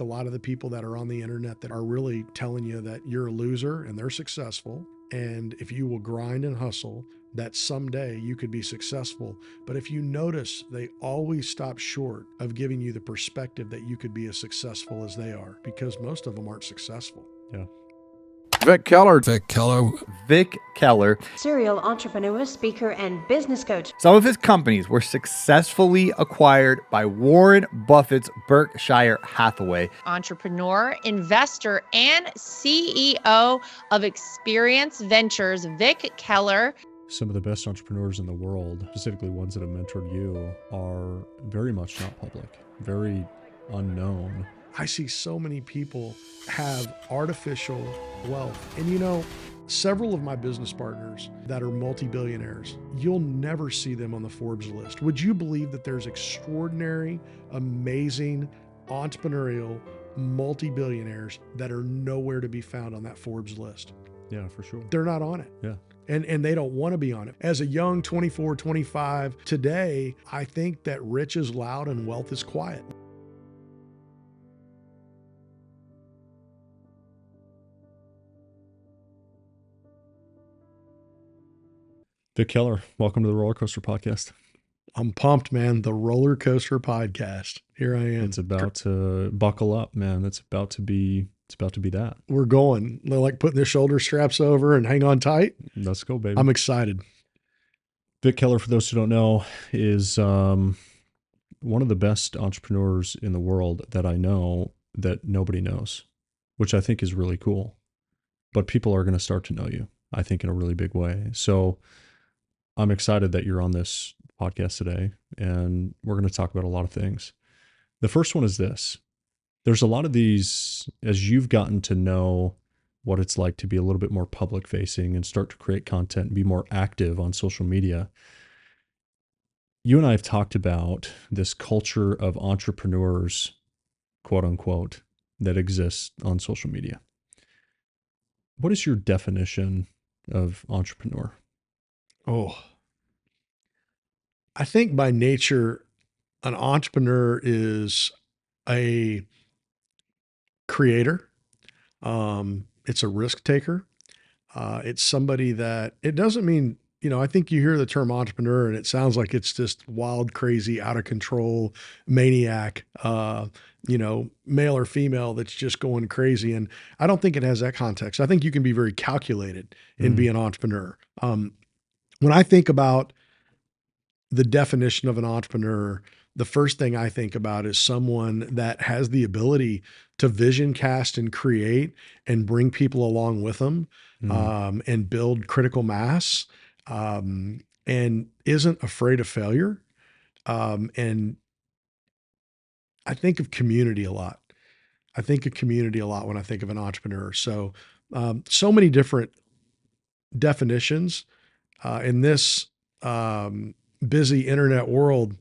A lot of the people that are on the internet that are really telling you that you're a loser and they're successful. And if you will grind and hustle, that someday you could be successful. But if you notice, they always stop short of giving you the perspective that you could be as successful as they are, because most of them aren't successful. Yeah. Vic Keller. Vic Keller. Serial entrepreneur, speaker, and business coach. Some of his companies were successfully acquired by Warren Buffett's Berkshire Hathaway. Entrepreneur, investor, and CEO of Experience Ventures, Vic Keller. Some of the best entrepreneurs in the world, specifically ones that have mentored you, are very much not public, very unknown. I see so many people have artificial wealth. And several of my business partners that are multi-billionaires, you'll never see them on the Forbes list. Would you believe that there's extraordinary, amazing, entrepreneurial multi-billionaires that are nowhere to be found on that Forbes list? Yeah, for sure. They're not on it. Yeah. And they don't want to be on it. As a young 24, 25, today, I think that rich is loud and wealth is quiet. Vic Keller, welcome to the Rollercoaster podcast. I'm pumped, man. The Rollercoaster podcast. Here I am. It's about to buckle up, man. It's about to be that. We're going. They're like putting their shoulder straps over and hang on tight. Let's go, baby. I'm excited. Vic Keller, for those who don't know, is one of the best entrepreneurs in the world that I know that nobody knows, which I think is really cool. But people are going to start to know you, I think, in a really big way. So I'm excited that you're on this podcast today, and we're going to talk about a lot of things. The first one is this. There's a lot of these, as you've gotten to know what it's like to be a little bit more public facing and start to create content and be more active on social media. You and I have talked about this culture of entrepreneurs, quote unquote, that exists on social media. What is your definition of entrepreneur? Oh, I think by nature, an entrepreneur is a creator. It's a risk taker. It's somebody that, it doesn't mean, I think you hear the term entrepreneur and it sounds like it's just wild, crazy, out of control, maniac, male or female that's just going crazy. And I don't think it has that context. I think you can be very calculated and be an entrepreneur. When I think about the definition of an entrepreneur, the first thing I think about is someone that has the ability to vision cast and create and bring people along with them, and build critical mass, and isn't afraid of failure. And I think of community a lot. I think of community a lot when I think of an entrepreneur. So, so many different definitions in this busy internet world.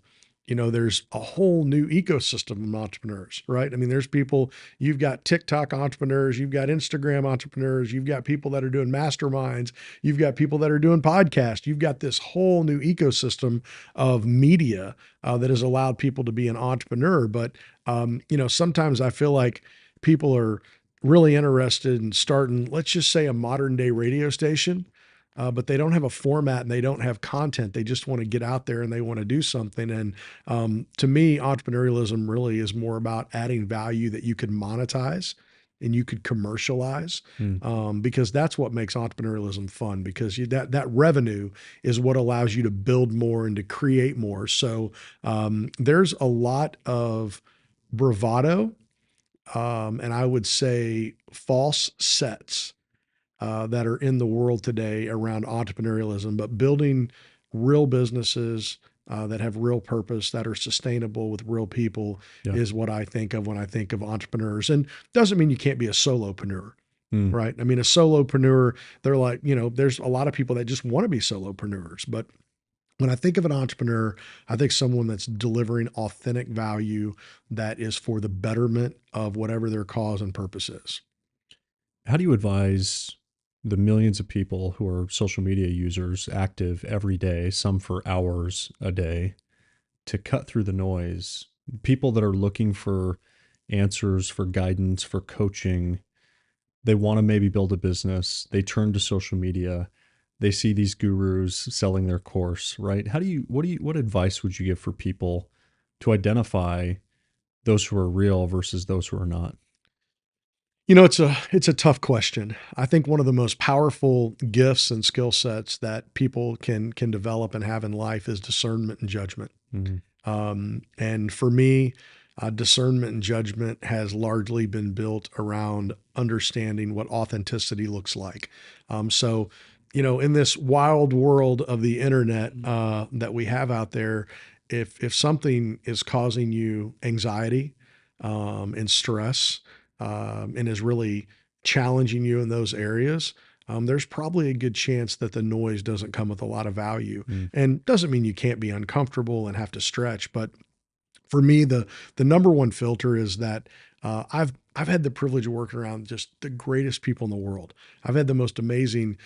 There's a whole new ecosystem of entrepreneurs, right? I mean, there's people, you've got TikTok entrepreneurs, you've got Instagram entrepreneurs, you've got people that are doing masterminds, you've got people that are doing podcasts, you've got this whole new ecosystem of media that has allowed people to be an entrepreneur. But, sometimes I feel like people are really interested in starting, let's just say, a modern day radio station. But they don't have a format and they don't have content. They just want to get out there and they want to do something. And to me, entrepreneurialism really is more about adding value that you could monetize and you could commercialize, because that's what makes entrepreneurialism fun, because that revenue is what allows you to build more and to create more. So there's a lot of bravado, and I would say false sets that are in the world today around entrepreneurialism, but building real businesses that have real purpose, that are sustainable with real people, is what I think of when I think of entrepreneurs. And doesn't mean you can't be a solopreneur, right? I mean, a solopreneur, they're like, there's a lot of people that just want to be solopreneurs. But when I think of an entrepreneur, I think someone that's delivering authentic value that is for the betterment of whatever their cause and purpose is. How do you advise the millions of people who are social media users, active every day, some for hours a day, to cut through the noise? People that are looking for answers, for guidance, for coaching. They want to maybe build a business. They turn to social media. They see these gurus selling their course, right? What advice would you give for people to identify those who are real versus those who are not? It's a tough question. I think one of the most powerful gifts and skill sets that people can develop and have in life is discernment and judgment. And for me, discernment and judgment has largely been built around understanding what authenticity looks like. So, in this wild world of the internet that we have out there, if something is causing you anxiety and stress and is really challenging you in those areas, there's probably a good chance that the noise doesn't come with a lot of value. And doesn't mean you can't be uncomfortable and have to stretch, but for me, the number one filter is that I've had the privilege of working around just the greatest people in the world. I've had the most amazing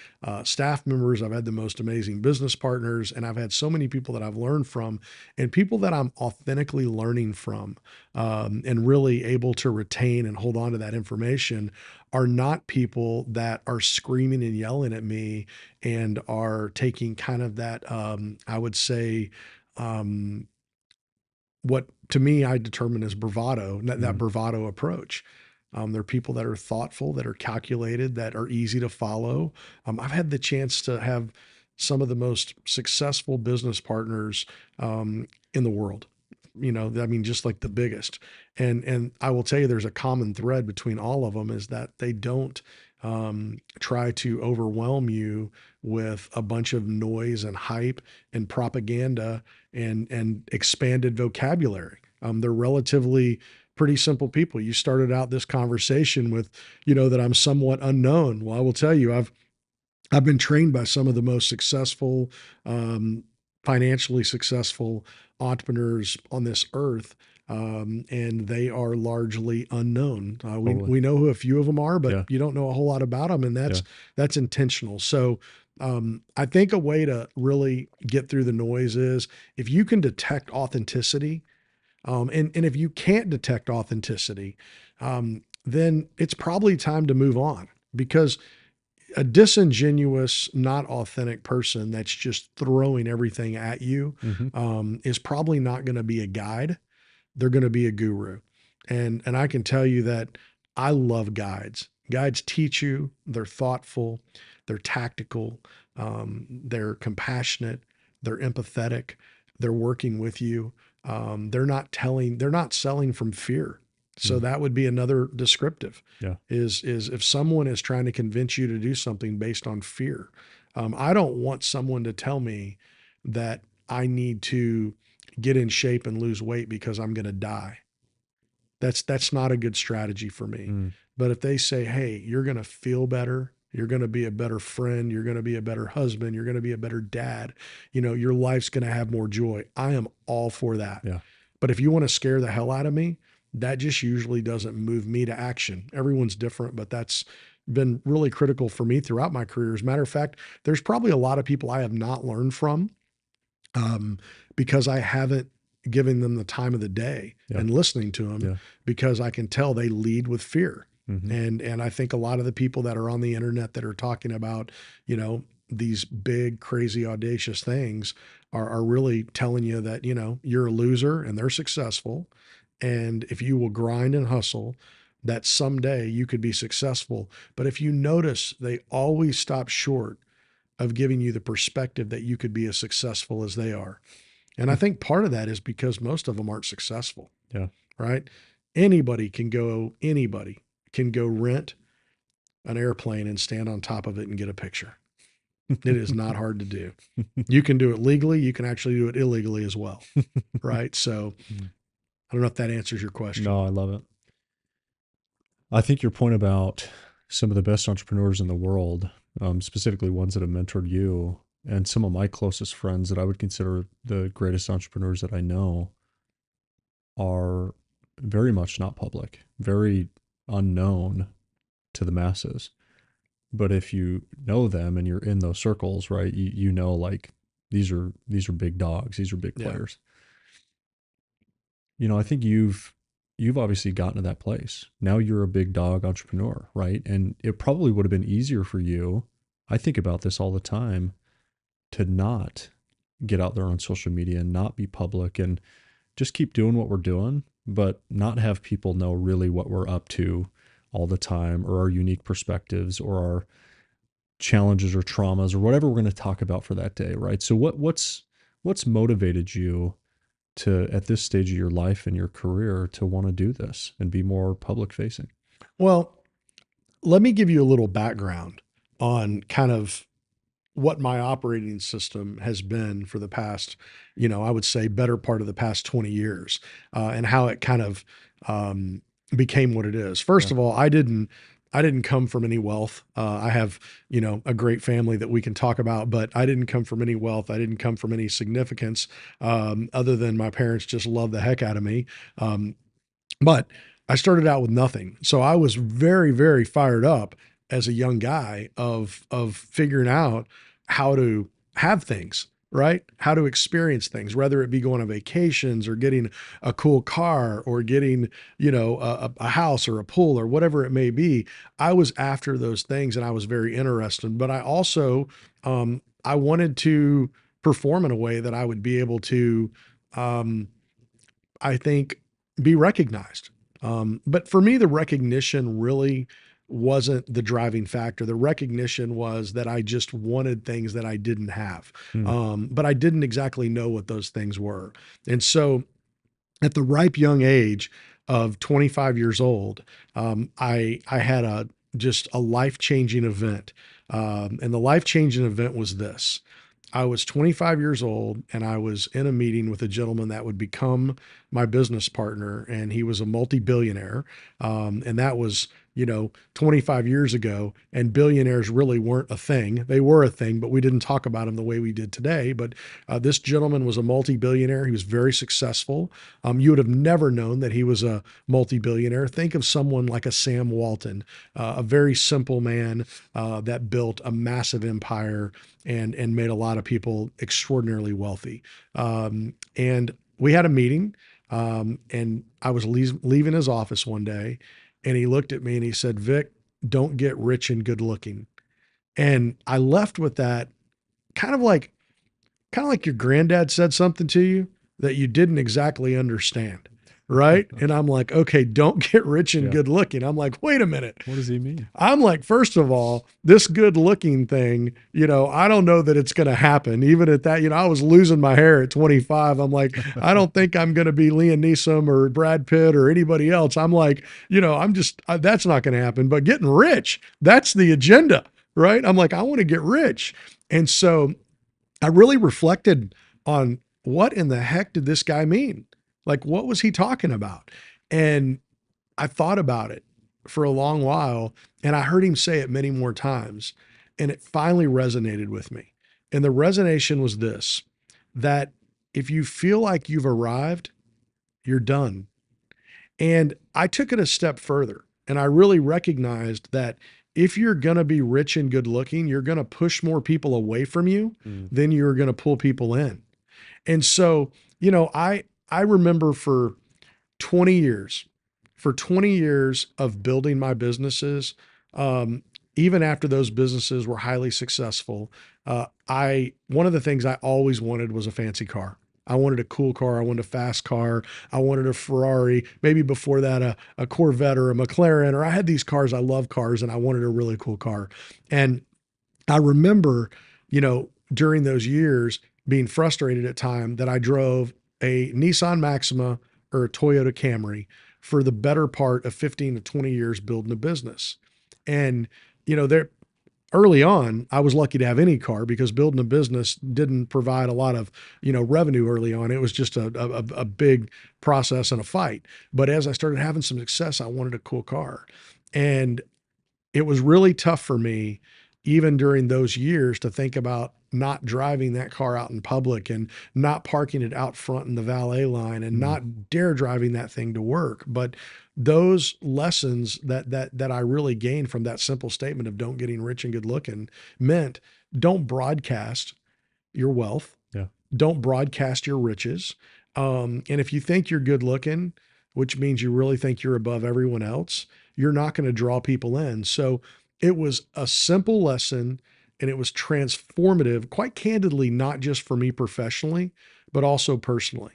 staff members. I've had the most amazing business partners, and I've had so many people that I've learned from, and people that I'm authentically learning from, and really able to retain and hold on to that information are not people that are screaming and yelling at me and are taking kind of that, I would say, what to me I determine as bravado, that bravado approach. They're people that are thoughtful, that are calculated, that are easy to follow. I've had the chance to have some of the most successful business partners in the world. Just like the biggest. And I will tell you, there's a common thread between all of them is that they don't try to overwhelm you with a bunch of noise and hype and propaganda and expanded vocabulary. They're relatively pretty simple people. You started out this conversation with, that I'm somewhat unknown. Well, I will tell you, I've been trained by some of the most successful, financially successful entrepreneurs on this earth. And they are largely unknown. We know who a few of them are, but you don't know a whole lot about them. And that's intentional. So I think a way to really get through the noise is if you can detect authenticity, and if you can't detect authenticity, then it's probably time to move on, because a disingenuous, not authentic person that's just throwing everything at you is probably not going to be a guide. They're going to be a guru. And I can tell you that I love guides. Guides teach you, they're thoughtful, they're tactical, they're compassionate, they're empathetic, they're working with you. They're not selling from fear. So that would be another descriptive is if someone is trying to convince you to do something based on fear. I don't want someone to tell me that I need to get in shape and lose weight because I'm going to die. That's not a good strategy for me. But if they say, hey, you're going to feel better, you're going to be a better friend, you're going to be a better husband, you're going to be a better dad, your life's going to have more joy, I am all for that. But if you want to scare the hell out of me, that just usually doesn't move me to action. Everyone's different, but that's been really critical for me throughout my career. As a matter of fact, there's probably a lot of people I have not learned from because I haven't given them the time of the day and listening to them because I can tell they lead with fear. And I think a lot of the people that are on the internet that are talking about, these big, crazy, audacious things are really telling you that, you're a loser and they're successful. And if you will grind and hustle, that someday you could be successful. But if you notice, they always stop short of giving you the perspective that you could be as successful as they are. And I think part of that is because most of them aren't successful. Right? Anybody can go rent an airplane and stand on top of it and get a picture. It is not hard to do. You can do it legally. You can actually do it illegally as well. Right? So I don't know if that answers your question. No, I love it. I think your point about some of the best entrepreneurs in the world, specifically ones that have mentored you and some of my closest friends that I would consider the greatest entrepreneurs that I know, are very much not public, very unknown to the masses. But if you know them and you're in those circles, right, you know, like these are big dogs, these are big players. I think you've you've obviously gotten to that place. Now you're a big dog entrepreneur, right? And it probably would have been easier for you. I think about this all the time, to not get out there on social media and not be public and just keep doing what we're doing, but not have people know really what we're up to all the time, or our unique perspectives, or our challenges or traumas, or whatever we're going to talk about for that day, right? So what's motivated you to, at this stage of your life and your career, to want to do this and be more public facing? Well, let me give you a little background on kind of what my operating system has been for the past, I would say better part of the past 20 years, and how it kind of became what it is. First Yeah. of all, I didn't come from any wealth. I have, a great family that we can talk about, but I didn't come from any wealth. I didn't come from any significance, other than my parents just loved the heck out of me. But I started out with nothing. So I was very, very fired up as a young guy of figuring out how to have things, right? How to experience things, whether it be going on vacations or getting a cool car or getting, a house or a pool or whatever it may be. I was after those things and I was very interested, but I also, I wanted to perform in a way that I would be able to, I think, be recognized. But for me, the recognition really wasn't the driving factor. The recognition was that I just wanted things that I didn't have. But I didn't exactly know what those things were. And so at the ripe young age of 25 years old, I had just a life-changing event. And the life-changing event was this. I was 25 years old and I was in a meeting with a gentleman that would become my business partner, and he was a multi-billionaire. And that was, 25 years ago, and billionaires really weren't a thing. They were a thing, but we didn't talk about them the way we did today. But this gentleman was a multi-billionaire. He was very successful. You would have never known that he was a multi-billionaire. Think of someone like a Sam Walton, a very simple man that built a massive empire and made a lot of people extraordinarily wealthy. And we had a meeting, and I was leaving his office one day, and he looked at me and he said, "Vic, don't get rich and good looking." And I left with that kind of like your granddad said something to you that you didn't exactly understand. Right. And I'm like, okay, don't get rich and good looking. I'm like, wait a minute. What does he mean? I'm like, first of all, this good looking thing, I don't know that it's going to happen. Even at that, I was losing my hair at 25. I'm like, I don't think I'm going to be Liam Neeson or Brad Pitt or anybody else. I'm like, that's not going to happen. But getting rich, that's the agenda, right? I'm like, I want to get rich. And so I really reflected on what in the heck did this guy mean? Like, what was he talking about? And I thought about it for a long while, and I heard him say it many more times, and it finally resonated with me. And the resonation was this, that if you feel like you've arrived, you're done. And I took it a step further, and I really recognized that if you're going to be rich and good looking, you're going to push more people away from you than you're going to pull people in. And so, I remember for 20 years of building my businesses, even after those businesses were highly successful, one of the things I always wanted was a fancy car. I wanted a cool car. I wanted a fast car. I wanted a Ferrari, maybe before that, a Corvette or a McLaren, or I had these cars. I love cars and I wanted a really cool car. And I remember, during those years being frustrated at time that I drove a Nissan Maxima or a Toyota Camry for the better part of 15 to 20 years building a business. And, there early on, I was lucky to have any car because building a business didn't provide a lot of, revenue early on. It was just a big process and a fight. But as I started having some success, I wanted a cool car. And it was really tough for me, even during those years, to think about not driving that car out in public and not parking it out front in the valet line and not dare driving that thing to work. But those lessons that I really gained from that simple statement of don't getting rich and good looking meant don't broadcast your wealth. Yeah. Don't broadcast your riches. And if you think you're good looking, which means you really think you're above everyone else, you're not going to draw people in. So it was a simple lesson, and it was transformative, quite candidly, not just for me professionally, but also personally.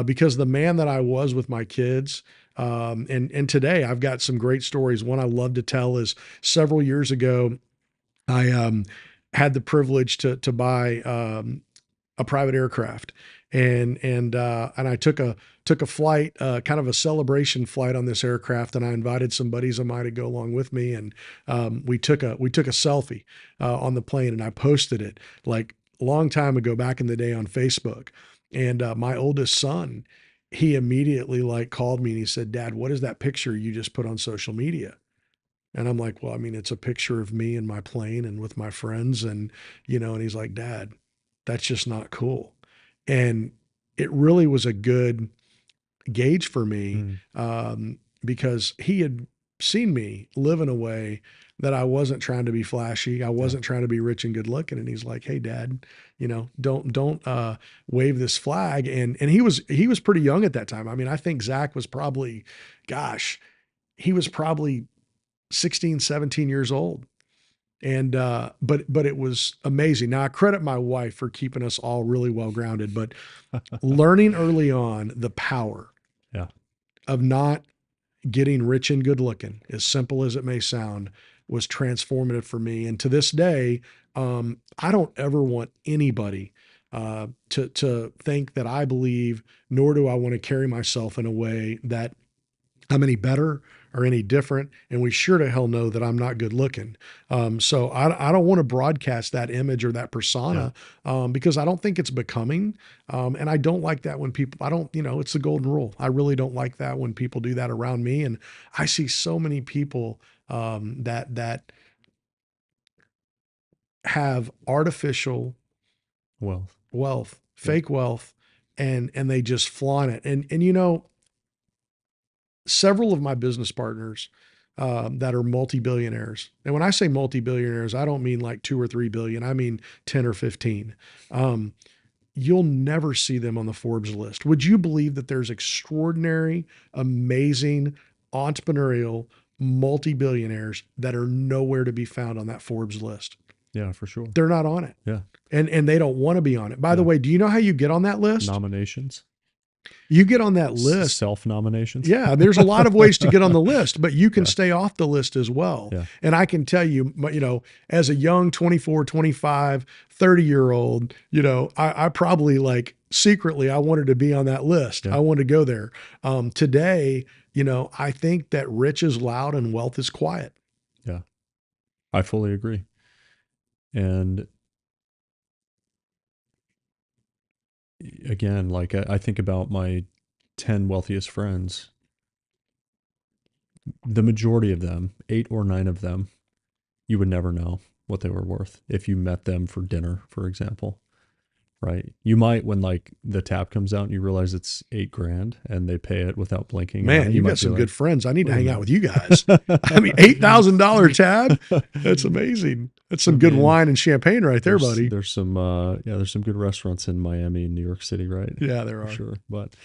Because the man that I was with my kids, and today I've got some great stories. One I love to tell is several years ago, I had the privilege to buy a private aircraft, and I took a flight, kind of a celebration flight on this aircraft, and I invited some buddies of mine to go along with me, and we took a selfie on the plane, and I posted it like a long time ago back in the day on Facebook. And my oldest son, he immediately like called me and he said, "Dad, what is that picture you just put on social media?" And I'm like, "Well, I mean, it's a picture of me in my plane and with my friends." And, and he's like, "Dad, that's just not cool." And it really was a good gauge for me, because he had seen me live in a way that I wasn't trying to be flashy. I wasn't trying to be rich and good looking. And he's like, "Hey, Dad, don't wave this flag." And he was pretty young at that time. I mean, I think Zach was probably, gosh, he was probably 16, 17 years old. And, but it was amazing. Now I credit my wife for keeping us all really well grounded, but learning early on the power of not getting rich and good looking, as simple as it may sound, was transformative for me. And to this day, I don't ever want anybody to think that I believe, nor do I want to carry myself in a way that I'm any better or any different. And we sure to hell know that I'm not good looking. So I don't want to broadcast that image or that persona, because I don't think it's becoming. And I don't like that when people, it's the golden rule. I really don't like that when people do that around me. And I see so many people that have artificial wealth, fake wealth, and they just flaunt it. And several of my business partners that are multi-billionaires. And when I say multi-billionaires, I don't mean like 2 or 3 billion. I mean 10 or 15. You'll never see them on the Forbes list. Would you believe that there's extraordinary, amazing, entrepreneurial multi-billionaires that are nowhere to be found on that Forbes list? Yeah, for sure. They're not on it. Yeah. And they don't want to be on it. By the way, do you know how you get on that list? Nominations. You get on that list. Self-nominations. Yeah, there's a lot of ways to get on the list, but you can stay off the list as well. Yeah. And I can tell you, as a young 24, 25, 30-year-old, I probably like secretly, I wanted to be on that list. Yeah. I wanted to go there. Today, I think that rich is loud and wealth is quiet. Yeah, I fully agree. And again, like I think about my 10 wealthiest friends, the majority of them, 8 or 9 of them, you would never know what they were worth if you met them for dinner, for example, right? You might, when like the tab comes out and you realize it's $8,000 and they pay it without blinking. Man, you've might got be some like, good friends. I need to hang out with you guys. I mean, $8,000 tab. That's amazing. That's some good wine and champagne right there, buddy. There's some, there's some good restaurants in Miami and New York City, right? Yeah, there are. For sure. But,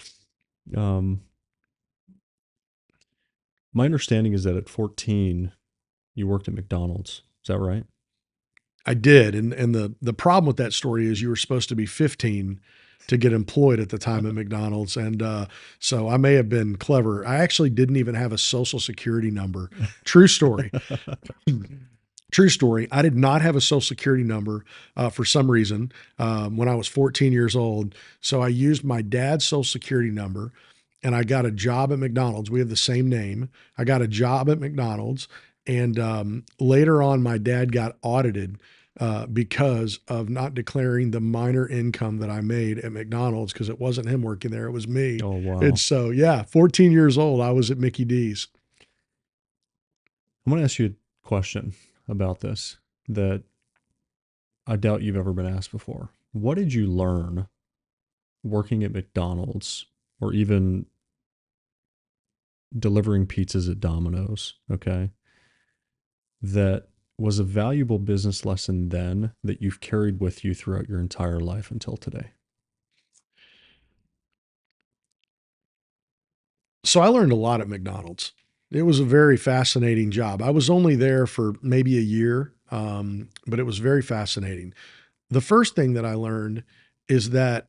my understanding is that at 14, you worked at McDonald's. Is that right? I did. And the problem with that story is you were supposed to be 15 to get employed at the time at McDonald's. And so I may have been clever. I actually didn't even have a social security number. True story. True story. I did not have a social security number for some reason when I was 14 years old. So I used my dad's social security number, and I got a job at McDonald's. We have the same name. I got a job at McDonald's. And later on, my dad got audited because of not declaring the minor income that I made at McDonald's, because it wasn't him working there. It was me. Oh, wow. And so, 14 years old, I was at Mickey D's. I'm going to ask you a question about this that I doubt you've ever been asked before. What did you learn working at McDonald's, or even delivering pizzas at Domino's, okay, that was a valuable business lesson then that you've carried with you throughout your entire life until today? So I learned a lot at McDonald's. It was a very fascinating job. I was only there for maybe a year, but it was very fascinating. The first thing that I learned is that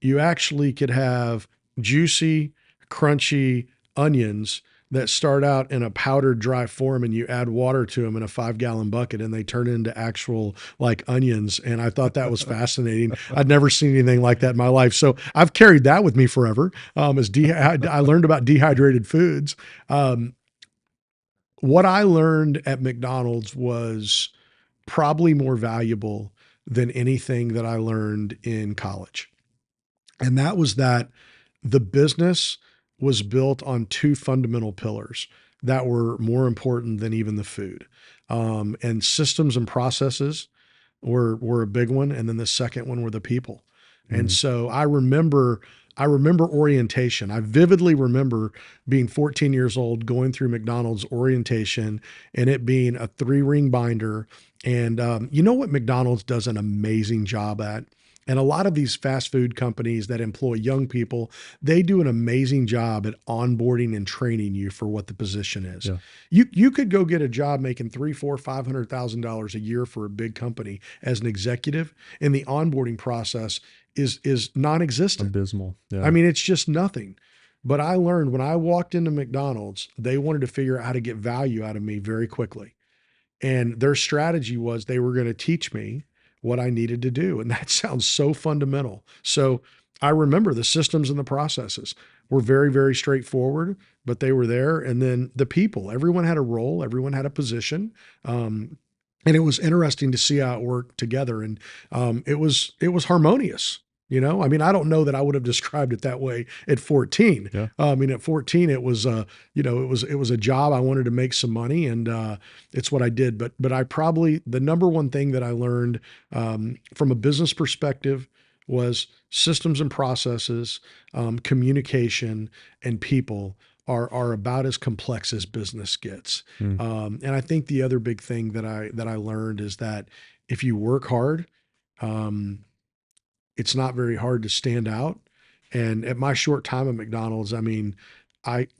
you actually could have juicy, crunchy onions that start out in a powdered dry form, and you add water to them in a 5-gallon bucket and they turn into actual like onions. And I thought that was fascinating. I'd never seen anything like that in my life. So I've carried that with me forever. I learned about dehydrated foods. What I learned at McDonald's was probably more valuable than anything that I learned in college. And that was that the business was built on two fundamental pillars that were more important than even the food. And systems and processes were a big one. And then the second one were the people. And so I remember orientation. I vividly remember being 14 years old, going through McDonald's orientation, and it being a 3-ring binder. And you know what McDonald's does an amazing job at? And a lot of these fast food companies that employ young people, they do an amazing job at onboarding and training you for what the position is. Yeah. You could go get a job making $300,000, $400,000 a year for a big company as an executive, and the onboarding process is non-existent. Abysmal. Yeah. I mean, it's just nothing. But I learned when I walked into McDonald's, they wanted to figure out how to get value out of me very quickly. And their strategy was they were going to teach me what I needed to do. And that sounds so fundamental. So I remember the systems and the processes were very, very straightforward, but they were there. And then the people, everyone had a role, everyone had a position. And it was interesting to see how it worked together. And it was harmonious. You know, I mean, I don't know that I would have described it that way at 14. Yeah. I mean, at 14, it was, it was a job. I wanted to make some money, and it's what I did. But I probably, the number one thing that I learned from a business perspective was systems and processes, communication, and people are about as complex as business gets. And I think the other big thing that I learned is that if you work hard, it's not very hard to stand out. And at my short time at McDonald's, I mean,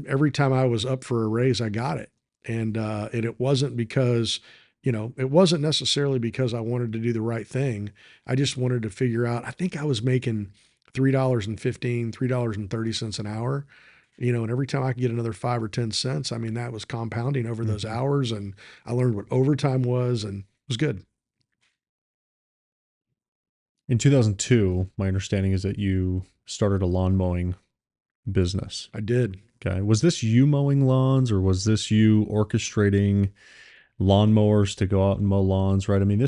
every time I was up for a raise, I got it. And it wasn't because, it wasn't necessarily because I wanted to do the right thing. I just wanted to figure out, I think I was making $3.15, $3.30 an hour, and every time I could get another 5 or 10 cents, I mean, that was compounding over those hours. And I learned what overtime was, and it was good. In 2002, my understanding is that you started a lawn mowing business. I did. Okay. Was this you mowing lawns, or was this you orchestrating lawnmowers to go out and mow lawns, right? I mean,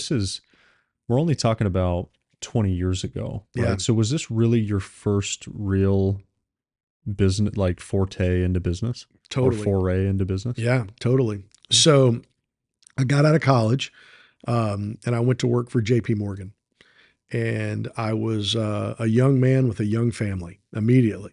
we're only talking about 20 years ago, right? Yeah. So was this really your first real business, like forte into business? Totally. Or foray into business? Yeah, totally. So I got out of college, and I went to work for JP Morgan. And I was a young man with a young family immediately.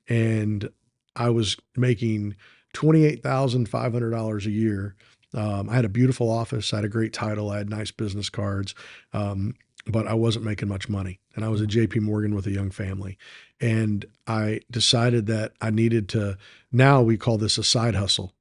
And I was making $28,500 a year. I had a beautiful office. I had a great title. I had nice business cards. But I wasn't making much money. And I was at JP Morgan with a young family. And I decided that I needed to, now we call this a side hustle.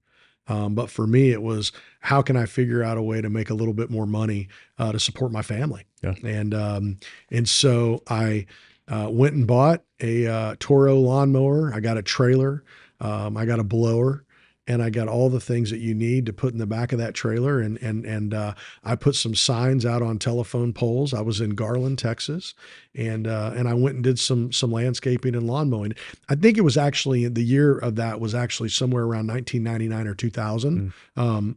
But for me, it was, how can I figure out a way to make a little bit more money to support my family? Yeah. And so I went and bought a Toro lawnmower. I got a trailer. I got a blower, and I got all the things that you need to put in the back of that trailer. And I put some signs out on telephone poles. I was in Garland, Texas, and I went and did some landscaping and lawn mowing. I think it was actually, the year of that was actually somewhere around 1999 or 2000.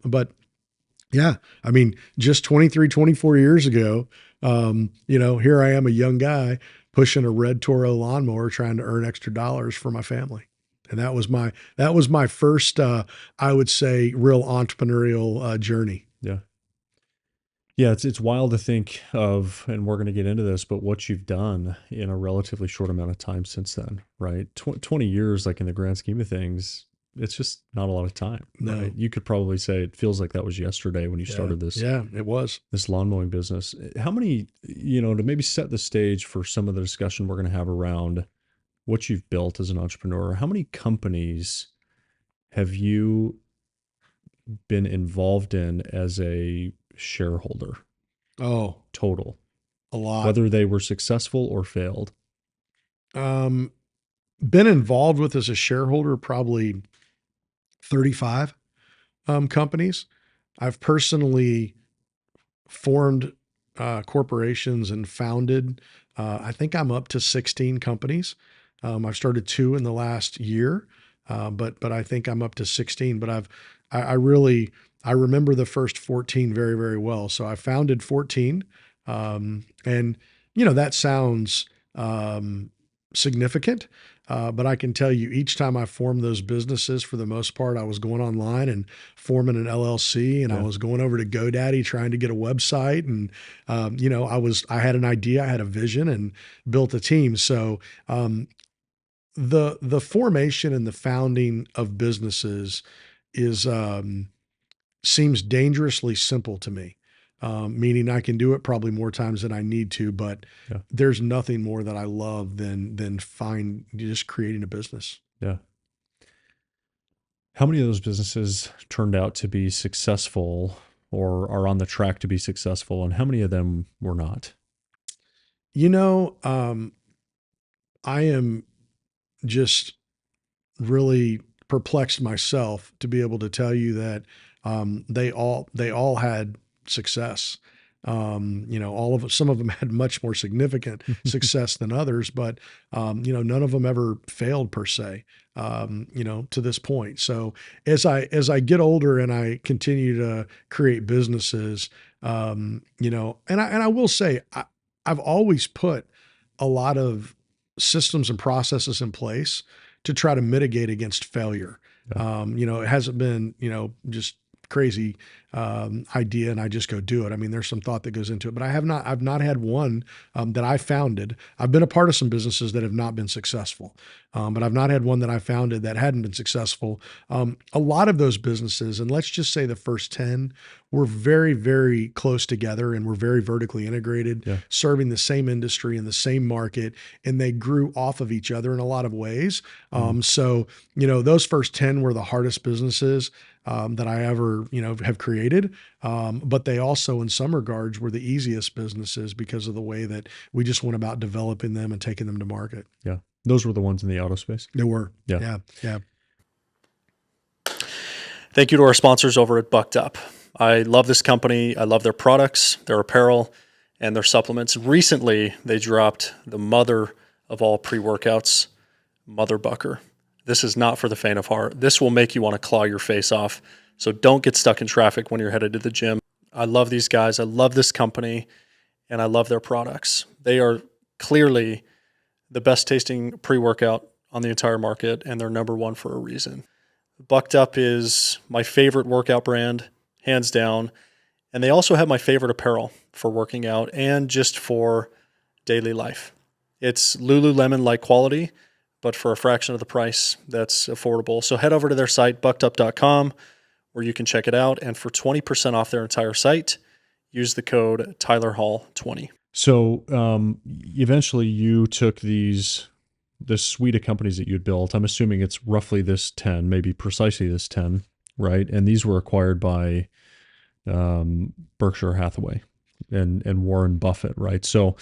But yeah, I mean, just 23, 24 years ago, here I am, a young guy pushing a red Toro lawnmower, trying to earn extra dollars for my family. And that was my first, I would say, real entrepreneurial journey. Yeah. Yeah. It's wild to think of, and we're going to get into this, but what you've done in a relatively short amount of time since then, right? 20 years, like in the grand scheme of things, it's just not a lot of time. No. Right? You could probably say it feels like that was yesterday when you started this. Yeah, it was. This lawn mowing business. How many, to maybe set the stage for some of the discussion we're going to have around what you've built as an entrepreneur, how many companies have you been involved in as a shareholder? Oh, Total. a lot. Whether they were successful or failed. Been involved with as a shareholder, probably 35 companies. I've personally formed corporations and founded. I think I'm up to 16 companies. I've started 2 in the last year, but I think I'm up to 16. But I really I remember the first 14 very, very well. So I founded 14, and that sounds significant. But I can tell you, each time I formed those businesses, for the most part, I was going online and forming an LLC, and I was going over to GoDaddy trying to get a website, and I had an idea, I had a vision, and built a team. So the formation and the founding of businesses is seems dangerously simple to me. Meaning I can do it probably more times than I need to, but there's nothing more that I love than just creating a business. Yeah. How many of those businesses turned out to be successful or are on the track to be successful, and how many of them were not? I am just really perplexed myself to be able to tell you that they all had success. Some of them had much more significant success than others, but none of them ever failed per se. To this point. So as I get older and I continue to create businesses, and I will say I've always put a lot of systems and processes in place to try to mitigate against failure. It hasn't been, just crazy idea and I just go do it. I mean, there's some thought that goes into it, but I've not had one that I founded. I've been a part of some businesses that have not been successful, but I've not had one that I founded that hadn't been successful. A lot of those businesses, and let's just say the first 10, were very, very close together and were very vertically integrated, serving the same industry in the same market, and they grew off of each other in a lot of ways. So, those first 10 were the hardest businesses that I ever, have created. But they also, in some regards, were the easiest businesses because of the way that we just went about developing them and taking them to market. Yeah. Those were the ones in the auto space. They were. Yeah. Yeah. Thank you to our sponsors over at Bucked Up. I love this company. I love their products, their apparel, and their supplements. Recently, they dropped the mother of all pre-workouts, Mother Bucker. This is not for the faint of heart. This will make you want to claw your face off. So don't get stuck in traffic when you're headed to the gym. I love these guys. I love this company, and I love their products. They are clearly the best tasting pre-workout on the entire market, and they're number one for a reason. Bucked Up is my favorite workout brand, hands down. And they also have my favorite apparel for working out and just for daily life. It's Lululemon-like quality, but for a fraction of the price that's affordable. So head over to their site, buckedup.com, where you can check it out. And for 20% off their entire site, use the code TylerHall20. So eventually you took this suite of companies that you'd built. I'm assuming it's roughly this 10, maybe precisely this 10, right? And these were acquired by Berkshire Hathaway and Warren Buffett, right? So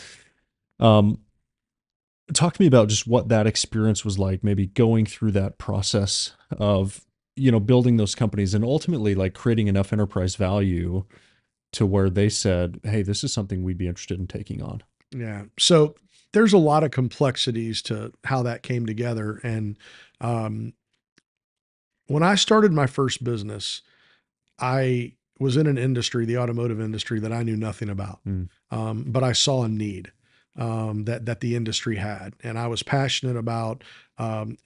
talk to me about just what that experience was like, maybe going through that process of, building those companies and ultimately like creating enough enterprise value to where they said, hey, this is something we'd be interested in taking on. Yeah. So there's a lot of complexities to how that came together. And when I started my first business, I was in an industry, the automotive industry, that I knew nothing about. But I saw a need that the industry had. And I was passionate about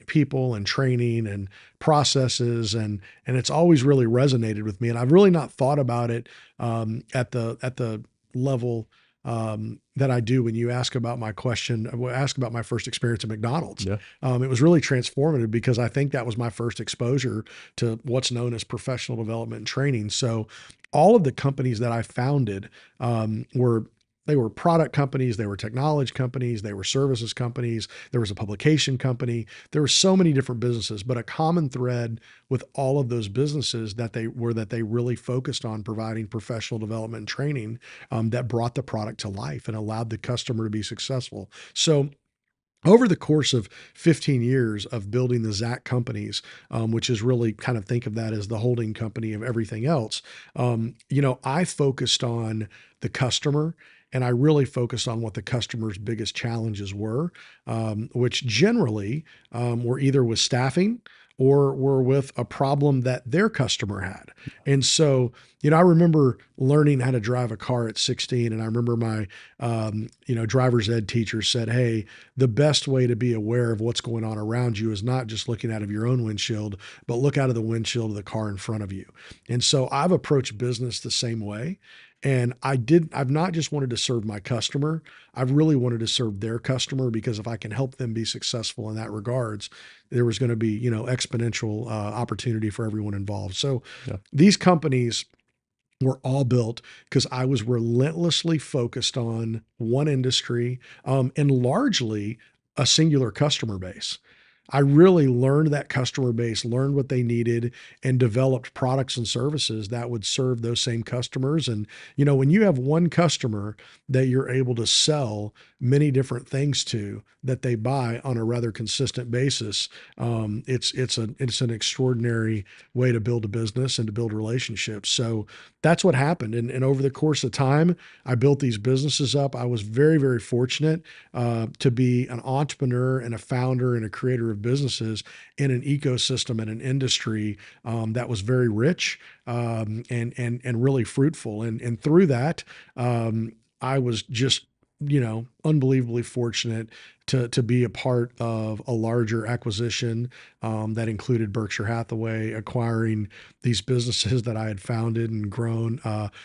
people and training and processes, and it's always really resonated with me. And I've really not thought about it at the level that I do when you ask about my first experience at McDonald's. Yeah. It was really transformative because I think that was my first exposure to what's known as professional development and training. So all of the companies that I founded were They were product companies, they were technology companies, they were services companies, there was a publication company. There were so many different businesses, but a common thread with all of those businesses that they really focused on providing professional development and training that brought the product to life and allowed the customer to be successful. So over the course of 15 years of building the ZAK companies, which is really kind of think of that as the holding company of everything else, I focused on the customer and I really focused on what the customer's biggest challenges were, which generally were either with staffing or were with a problem that their customer had. And so, I remember learning how to drive a car at 16, and I remember my, driver's ed teacher said, hey, the best way to be aware of what's going on around you is not just looking out of your own windshield, but look out of the windshield of the car in front of you. And so I've approached business the same way. And I've not just wanted to serve my customer, I've really wanted to serve their customer, because if I can help them be successful in that regards, there was going to be, exponential opportunity for everyone involved. So these companies were all built because I was relentlessly focused on one industry and largely a singular customer base. I really learned that customer base, learned what they needed, and developed products and services that would serve those same customers. And, when you have one customer that you're able to sell many different things to that they buy on a rather consistent basis, it's an extraordinary way to build a business and to build relationships. So that's what happened. And over the course of time, I built these businesses up. I was very, very fortunate to be an entrepreneur and a founder and a creator of businesses in an ecosystem and an industry that was very rich and really fruitful. And through that, I was just unbelievably fortunate to be a part of a larger acquisition that included Berkshire Hathaway acquiring these businesses that I had founded and grown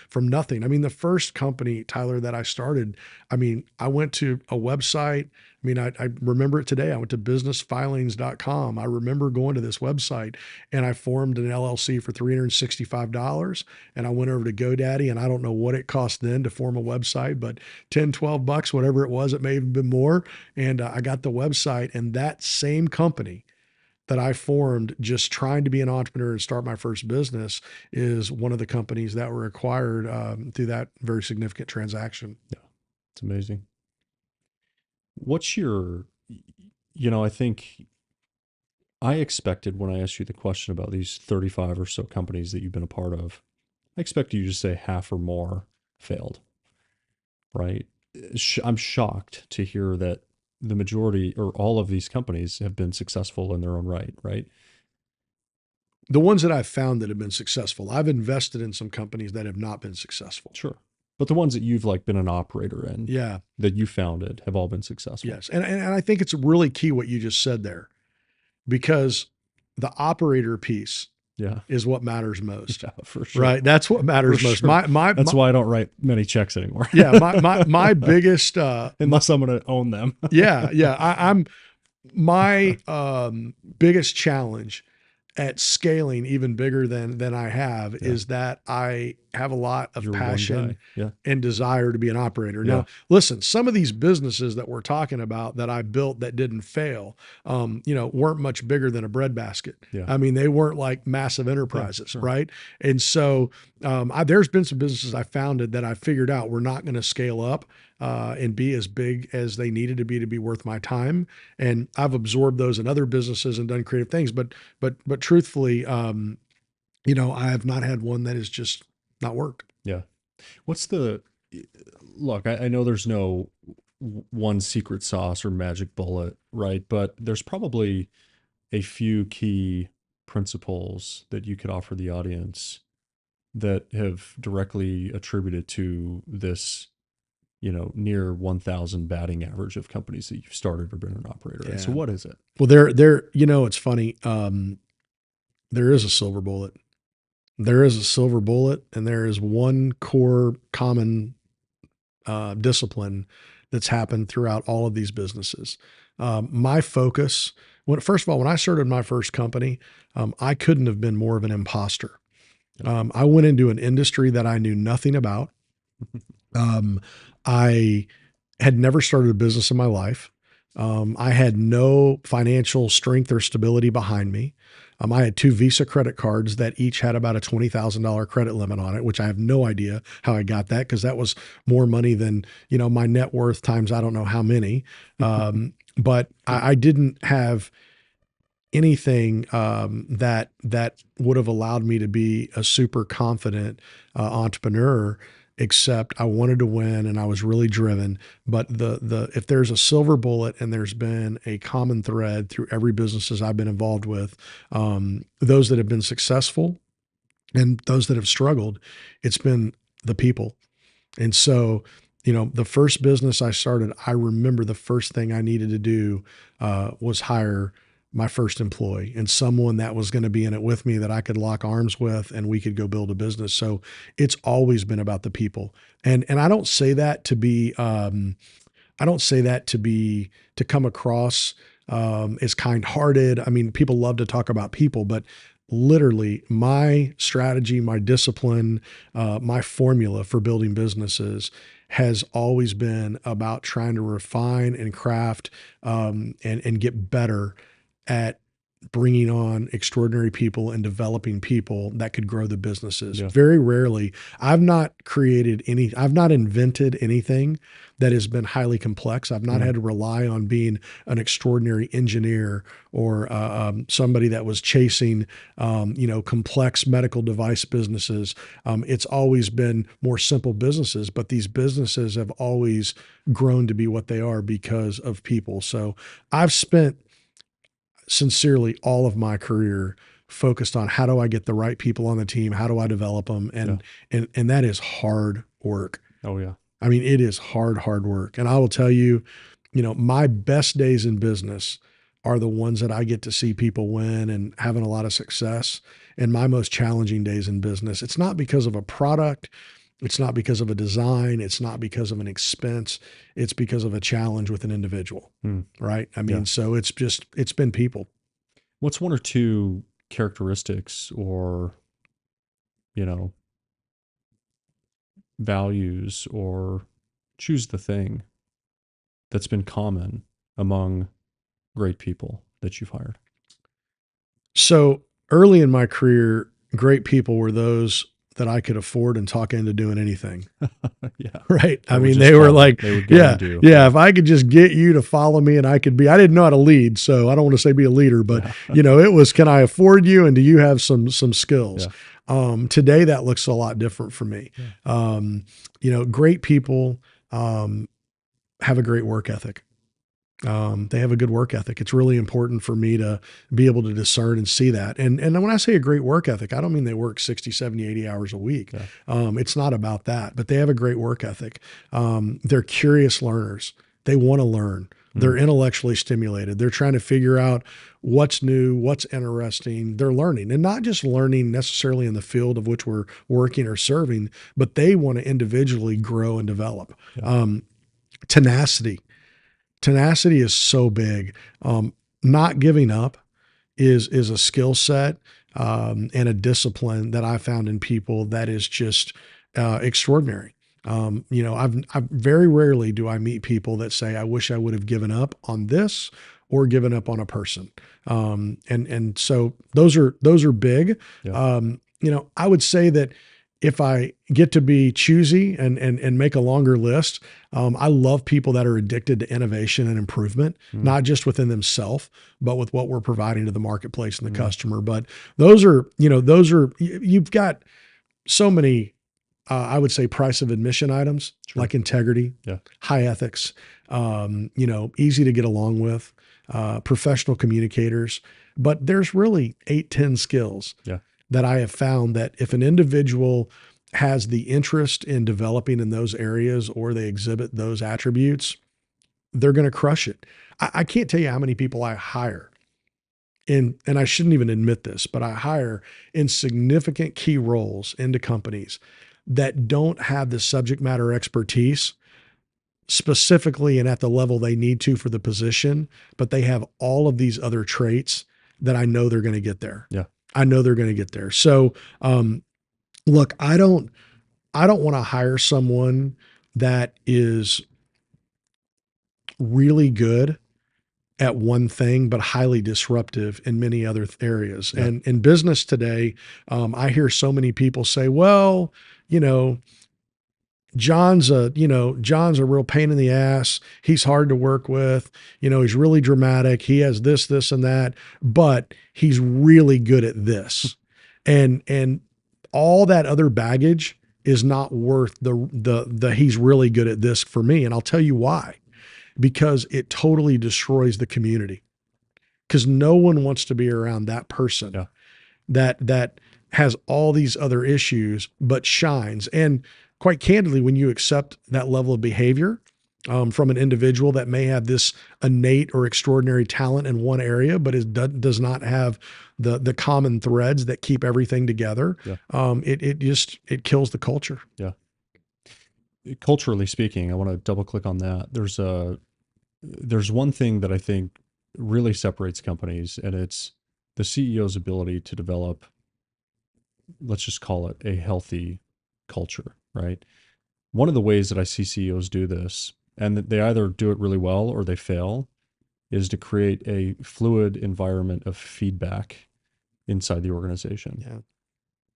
from nothing. I mean, the first company, Tyler, that I started, I went to a website. I remember it today. I went to businessfilings.com. I remember going to this website and I formed an LLC for $365. And I went over to GoDaddy, and I don't know what it cost then to form a website, but 10, 12 bucks, whatever it was, it may have been more. And I got the website, and that same company that I formed just trying to be an entrepreneur and start my first business is one of the companies that were acquired through that very significant transaction. Yeah, it's amazing. What's your, I think I expected when I asked you the question about these 35 or so companies that you've been a part of, I expected you to say half or more failed, right? I'm shocked to hear that the majority or all of these companies have been successful in their own right? The ones that I've found that have been successful, I've invested in some companies that have not been successful. Sure. But the ones that you've been an operator in, that you founded, have all been successful. Yes. And I think it's really key what you just said there, because the operator piece is what matters most. Yeah, for sure. Right. That's what matters most. Sure. That's why I don't write many checks anymore. My biggest, unless I'm going to own them. I'm my biggest challenge at scaling even bigger than I have is that I have a lot of passion and desire to be an operator. Now, listen, some of these businesses that we're talking about that I built that didn't fail, weren't much bigger than a breadbasket. Yeah. They weren't like massive enterprises, right? And so there's been some businesses I founded that I figured out were not going to scale up and be as big as they needed to be worth my time. And I've absorbed those in other businesses and done creative things. But truthfully, I have not had one that has just not worked. Yeah. What's look, I know there's no one secret sauce or magic bullet, right? But there's probably a few key principles that you could offer the audience that have directly attributed to this, near 1,000 batting average of companies that you've started or been an operator in. So what is it? Well, it's funny. There is a silver bullet. There is a silver bullet, and there is one core common discipline that's happened throughout all of these businesses. My focus, first of all, when I started my first company, I couldn't have been more of an imposter. I went into an industry that I knew nothing about. I had never started a business in my life. I had no financial strength or stability behind me. I had 2 Visa credit cards that each had about a $20,000 credit limit on it, which I have no idea how I got that, because that was more money than, my net worth times I don't know how many. But I didn't have anything that would have allowed me to be a super confident entrepreneur, except I wanted to win and I was really driven. But if there's a silver bullet, and there's been a common thread through every businesses I've been involved with, those that have been successful and those that have struggled, it's been the people. And so, the first business I started, I remember the first thing I needed to do was hire my first employee, and someone that was going to be in it with me that I could lock arms with, and we could go build a business. So it's always been about the people. And I don't say that to be, to come across as kind-hearted. I mean, people love to talk about people, but literally my strategy, my discipline, my formula for building businesses has always been about trying to refine and craft, and get better at bringing on extraordinary people and developing people that could grow the businesses. Yeah. Very rarely, I've not invented anything that has been highly complex. I've not had to rely on being an extraordinary engineer or somebody that was chasing, complex medical device businesses. It's always been more simple businesses, but these businesses have always grown to be what they are because of people. So I've spent sincerely all of my career focused on how do I get the right people on the team? How do I develop them? And that is hard work. Oh yeah. I mean, it is hard work. And I will tell you, my best days in business are the ones that I get to see people win and having a lot of success. And my most challenging days in business, it's not because of a product. It's not because of a design. It's not because of an expense. It's because of a challenge with an individual, right? I mean, so it's been people. What's one or two characteristics or, values, or choose the thing that's been common among great people that you've hired? So early in my career, great people were those that I could afford and talk into doing anything. Yeah. Right. I would mean, just they were follow. like, They would go and do. yeah. If I could just get you to follow me and I didn't know how to lead. So I don't want to say be a leader, but it was, can I afford you? And do you have some skills? Today that looks a lot different for me. Great people, have a great work ethic. They have a good work ethic. It's really important for me to be able to discern and see that. And when I say a great work ethic, I don't mean they work 60, 70, 80 hours a week. It's not about that, but they have a great work ethic. They're curious learners. They want to learn. They're intellectually stimulated. They're trying to figure out what's new, what's interesting. They're learning, and not just learning necessarily in the field of which we're working or serving, but they want to individually grow and develop. Tenacity. Tenacity is so big. Not giving up is a skill set and a discipline that I found in people that is just extraordinary. I've very rarely do I meet people that say, I wish I would have given up on this or given up on a person. And so those are big. I would say that if I get to be choosy and make a longer list, I love people that are addicted to innovation and improvement, not just within themselves, but with what we're providing to the marketplace and the customer. But you've got so many, I would say, price of admission items, like integrity, high ethics, easy to get along with, professional communicators. But there's really 8-10 skills that I have found that if an individual has the interest in developing in those areas, or they exhibit those attributes, they're going to crush it. I can't tell you how many people I hire and I shouldn't even admit this, but I hire in significant key roles into companies that don't have the subject matter expertise specifically and at the level they need to for the position, but they have all of these other traits that I know they're going to get there. I know they're going to get there. So, look, I don't want to hire someone that is really good at one thing, but highly disruptive in many other areas. Yeah. And in business today, I hear so many people say, well, you know, John's a real pain in the ass. He's hard to work with. He's really dramatic. He has this, this, and that, but he's really good at this. And all that other baggage is not worth the he's really good at this for me. And I'll tell you why. Because it totally destroys the community. Because no one wants to be around that person Yeah. that has all these other issues but shines. And quite candidly, when you accept that level of behavior from an individual that may have this innate or extraordinary talent in one area, but does not have the common threads that keep everything together, Yeah. it kills the culture. Yeah. Culturally speaking, I want to double click on that. There's one thing that I think really separates companies, and it's the CEO's ability to develop, let's just call it a healthy culture, right? One of the ways that I see CEOs do this, and that they either do it really well or they fail, is to create a fluid environment of feedback inside the organization. Yeah.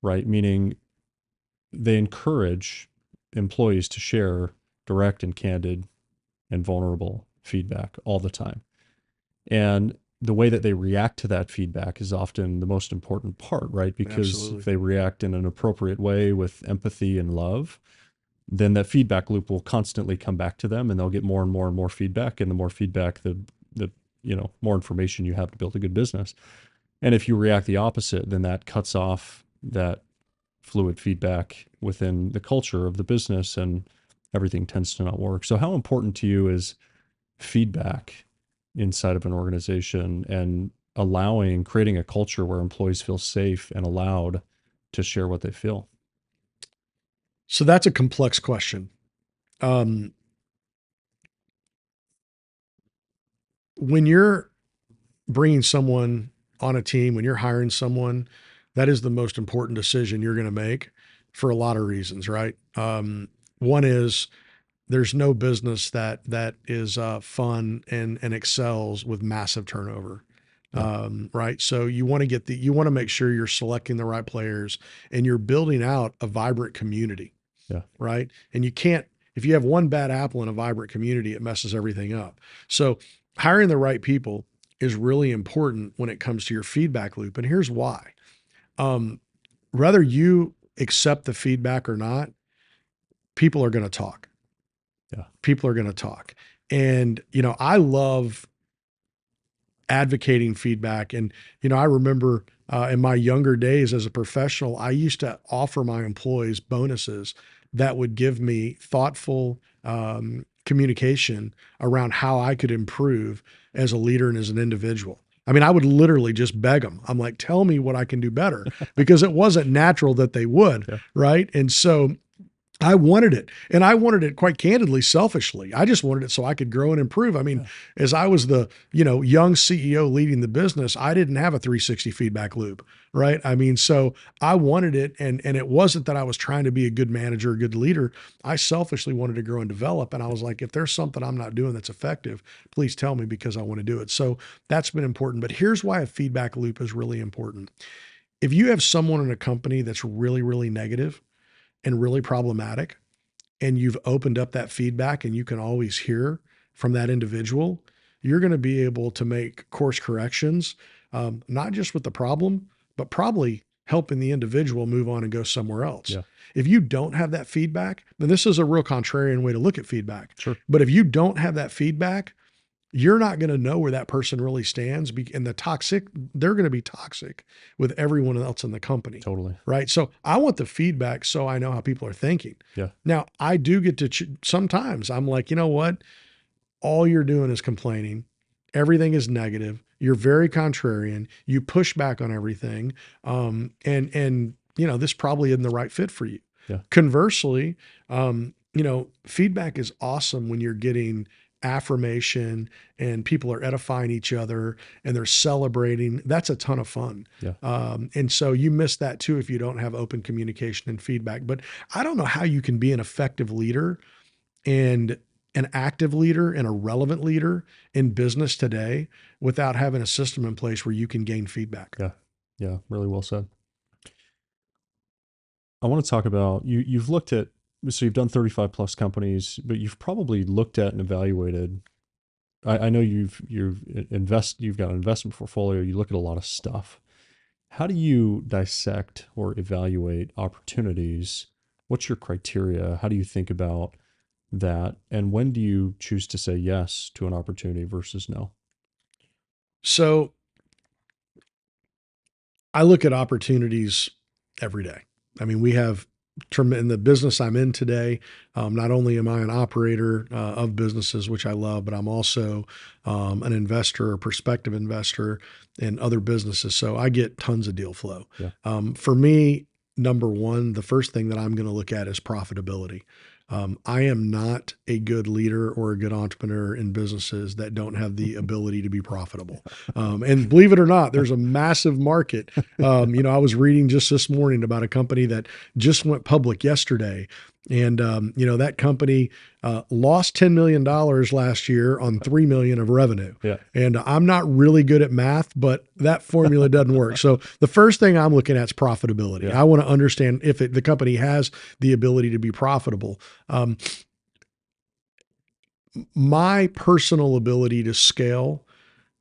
Right? Meaning they encourage employees to share direct and candid and vulnerable feedback all the time. And the way that they react to that feedback is often the most important part, right? Because Absolutely. if they react in an appropriate way with empathy and love, then that feedback loop will constantly come back to them, and they'll get more and more and more feedback. And the more feedback, the more information you have to build a good business. And if you react the opposite, then that cuts off that fluid feedback within the culture of the business, and everything tends to not work. So how important to you is feedback inside of an organization, and creating a culture where employees feel safe and allowed to share what they feel? So that's a complex question. When you're bringing someone on a team, when you're hiring someone, that is the most important decision you're going to make for a lot of reasons, right? One is there's no business that is fun and excels with massive turnover. Yeah. Right. So you want to make sure you're selecting the right players and you're building out a vibrant community. Yeah. Right. And if you have one bad apple in a vibrant community, it messes everything up. So hiring the right people is really important when it comes to your feedback loop. And here's why. Whether you accept the feedback or not, people are going to talk. Yeah. People are going to talk. And, I love advocating feedback. And, I remember in my younger days as a professional, I used to offer my employees bonuses that would give me thoughtful communication around how I could improve as a leader and as an individual. I mean, I would literally just beg them. I'm like, tell me what I can do better, because it wasn't natural that they would. Yeah. Right. And so I wanted it, and I wanted it quite candidly, selfishly. I just wanted it so I could grow and improve. I mean, as I was the, young CEO leading the business, I didn't have a 360 feedback loop, right? I mean, so I wanted it, and it wasn't that I was trying to be a good manager, a good leader. I selfishly wanted to grow and develop. And I was like, if there's something I'm not doing that's effective, please tell me, because I want to do it. So that's been important. But here's why a feedback loop is really important. If you have someone in a company that's really, really negative and really problematic, and you've opened up that feedback and you can always hear from that individual, you're going to be able to make course corrections, not just with the problem, but probably helping the individual move on and go somewhere else. Yeah. If you don't have that feedback, then this is a real contrarian way to look at feedback. Sure. But if you don't have that feedback, you're not going to know where that person really stands. And they're going to be toxic with everyone else in the company. Totally. Right. So I want the feedback so I know how people are thinking. Yeah. Now, I do get to, sometimes I'm like, you know what? All you're doing is complaining. Everything is negative. You're very contrarian. You push back on everything. And this probably isn't the right fit for you. Yeah. Conversely, feedback is awesome when you're getting affirmation and people are edifying each other and they're celebrating. That's a ton of fun. Yeah. And so you miss that too if you don't have open communication and feedback. But I don't know how you can be an effective leader and an active leader and a relevant leader in business today without having a system in place where you can gain feedback. Yeah. Yeah. Really well said. I want to talk about you've looked at, so you've done 35 plus companies, but you've probably looked at and evaluated. I know you've got an investment portfolio. You look at a lot of stuff. How do you dissect or evaluate opportunities? What's your criteria? How do you think about that? And when do you choose to say yes to an opportunity versus no? So I look at opportunities every day. I mean, we have in the business I'm in today. Not only am I an operator of businesses, which I love, but I'm also an investor or prospective investor in other businesses. So I get tons of deal flow. Yeah. For me, number one, the first thing that I'm going to look at is profitability. I am not a good leader or a good entrepreneur in businesses that don't have the ability to be profitable. And believe it or not, there's a massive market. I was reading just this morning about a company that just went public yesterday. And, that company lost $10 million last year on $3 million of revenue. Yeah. And I'm not really good at math, but that formula doesn't work. So the first thing I'm looking at is profitability. Yeah. I want to understand if the company has the ability to be profitable. My personal ability to scale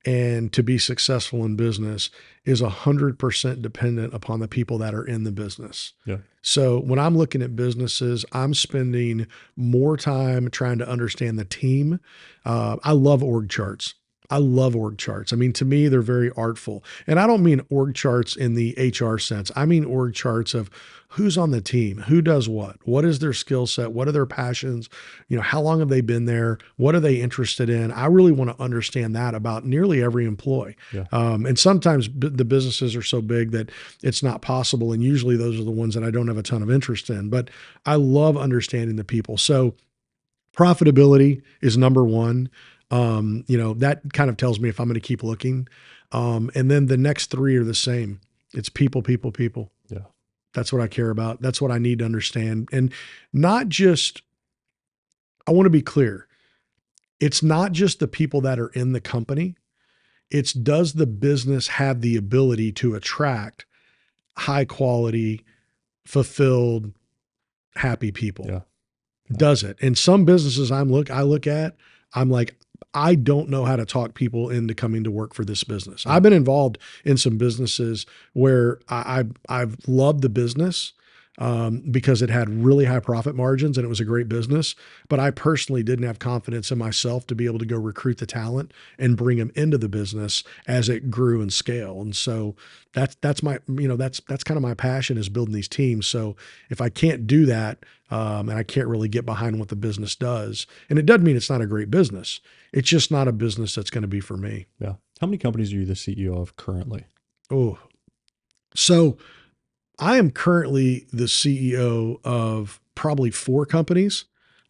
and to be successful in business is 100% dependent upon the people that are in the business. Yeah. So when I'm looking at businesses, I'm spending more time trying to understand the team. I love org charts. I mean, to me, they're very artful. And I don't mean org charts in the HR sense. I mean org charts of who's on the team, who does what is their skill set, what are their passions, how long have they been there, what are they interested in? I really want to understand that about nearly every employee. Yeah. And sometimes the businesses are so big that it's not possible. And usually those are the ones that I don't have a ton of interest in, but I love understanding the people. So profitability is number one. That kind of tells me if I'm going to keep looking. And then the next three are the same. It's people. Yeah. That's what I care about. That's what I need to understand. And not just, I want to be clear. It's not just the people that are in the company. It's does the business have the ability to attract high quality, fulfilled, happy people? Yeah. Does it? And some businesses I look at, I'm like, I don't know how to talk people into coming to work for this business. I've been involved in some businesses where I've loved the business because it had really high profit margins and it was a great business. But I personally didn't have confidence in myself to be able to go recruit the talent and bring them into the business as it grew and scale. And so that's my, that's kind of my passion is building these teams. So if I can't do that, and I can't really get behind what the business does, and it doesn't mean it's not a great business. It's just not a business that's going to be for me. Yeah. How many companies are you the CEO of currently? Oh, so I am currently the CEO of probably 4 companies,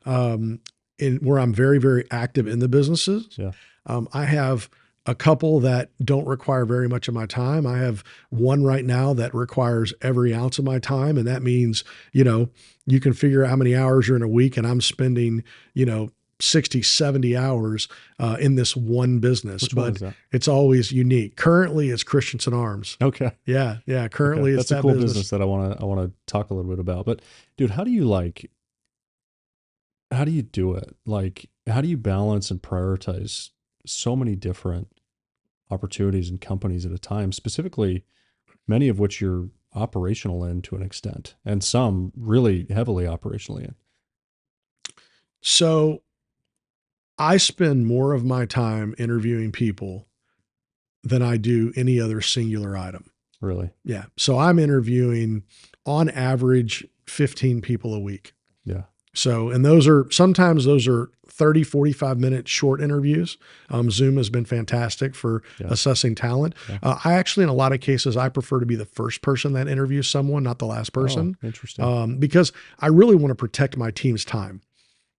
where I'm very, very active in the businesses. Yeah. I have a couple that don't require very much of my time. I have one right now that requires every ounce of my time. And that means, you can figure out how many hours you're in a week, and I'm spending, 60, 70 hours in this one business. Which one but is that? it's always unique. Currently it's Christensen Arms. Okay. Yeah. Currently Okay. it's That's that a cool business that I want to talk a little bit about. But dude, how do you do it? Like, how do you balance and prioritize so many different opportunities and companies at a time, specifically many of which you're operational in to an extent, and some really heavily operationally in? So I spend more of my time interviewing people than I do any other singular item. Really? Yeah. So I'm interviewing on average 15 people a week. Yeah. So, and sometimes those are 30, 45-minute short interviews. Zoom has been fantastic for assessing talent. Yeah. I actually, in a lot of cases, I prefer to be the first person that interviews someone, not the last person. Oh, interesting. Because I really want to protect my team's time.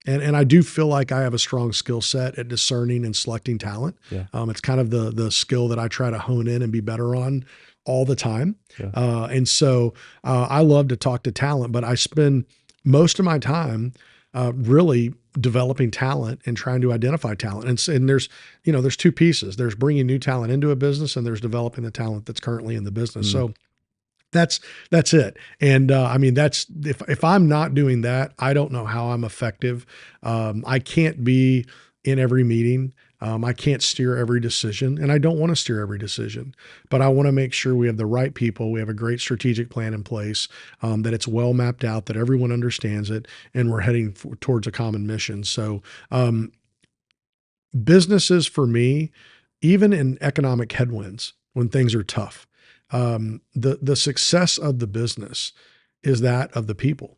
And I do feel like I have a strong skill set at discerning and selecting talent. Yeah. It's kind of the skill that I try to hone in and be better on all the time. Yeah. And so I love to talk to talent, but I spend most of my time really developing talent and trying to identify talent. And there's, there's two pieces. There's bringing new talent into a business, and there's developing the talent that's currently in the business. So that's it. And that's if I'm not doing that, I don't know how I'm effective. I can't be in every meeting. I can't steer every decision, and I don't want to steer every decision, but I want to make sure we have the right people. We have a great strategic plan in place, that it's well mapped out, that everyone understands it, and we're heading towards a common mission. So, businesses for me, even in economic headwinds, when things are tough, the success of the business is that of the people.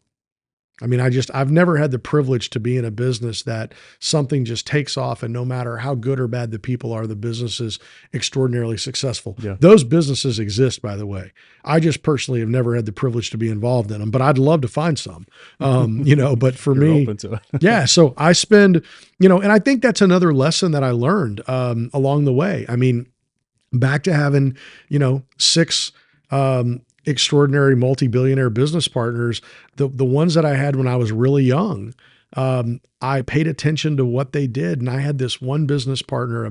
I mean, I've never had the privilege to be in a business that something just takes off, and no matter how good or bad the people are, the business is extraordinarily successful. Yeah. Those businesses exist, by the way. I just personally have never had the privilege to be involved in them, but I'd love to find some, but for You're me, open to it. yeah. So I spend, and I think that's another lesson that I learned, along the way. I mean, back to having, 6, extraordinary multi-billionaire business partners, the ones that I had when I was really young, I paid attention to what they did. And I had this one business partner,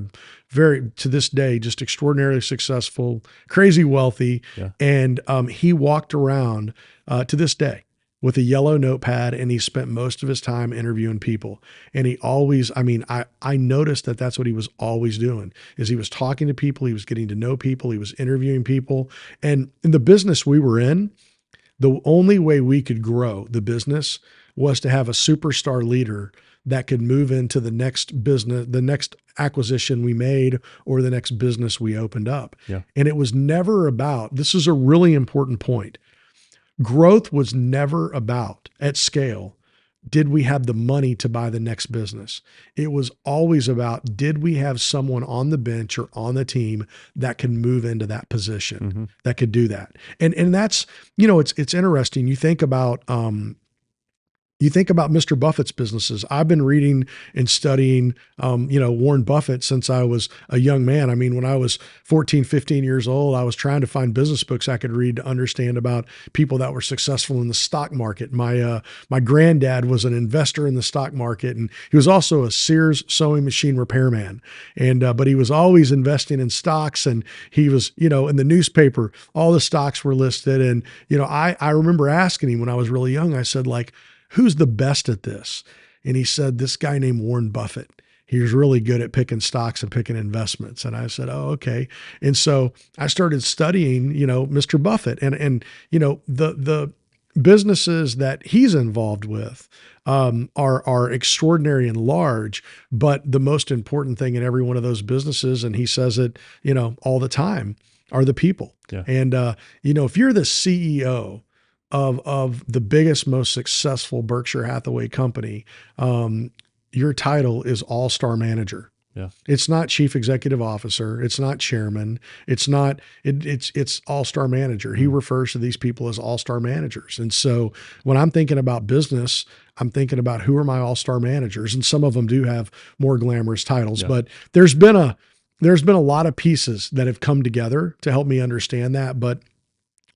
to this day, just extraordinarily successful, crazy wealthy. Yeah. And he walked around to this day with a yellow notepad, and he spent most of his time interviewing people. And he always, I noticed that that's what he was always doing, is he was talking to people, he was getting to know people, he was interviewing people. And in the business we were in, the only way we could grow the business was to have a superstar leader that could move into the next business, the next acquisition we made, or the next business we opened up. Yeah. And it was never about, this is a really important point, growth was never about, at scale, did we have the money to buy the next business? It was always about, did we have someone on the bench or on the team that can move into that position, that could do that? And that's, it's interesting. You think about Mr. Buffett's businesses. I've been reading and studying, Warren Buffett since I was a young man. I mean, when I was 14, 15 years old, I was trying to find business books I could read to understand about people that were successful in the stock market. My granddad was an investor in the stock market, and he was also a Sears sewing machine repairman. And, but he was always investing in stocks, and he was, in the newspaper, all the stocks were listed. And, I remember asking him when I was really young, I said, who's the best at this? And he said, this guy named Warren Buffett. He was really good at picking stocks and picking investments. And I said, oh, okay. And so I started studying, Mr. Buffett, and the businesses that he's involved with are extraordinary and large. But the most important thing in every one of those businesses, and he says it, all the time, are the people. Yeah. And, if you're the CEO of the biggest, most successful Berkshire Hathaway company, your title is all-star manager. Yeah. It's not chief executive officer. It's not chairman. It's all-star manager. He refers to these people as all-star managers. And so when I'm thinking about business, I'm thinking about, who are my all-star managers? And some of them do have more glamorous titles, but there's been a lot of pieces that have come together to help me understand that. But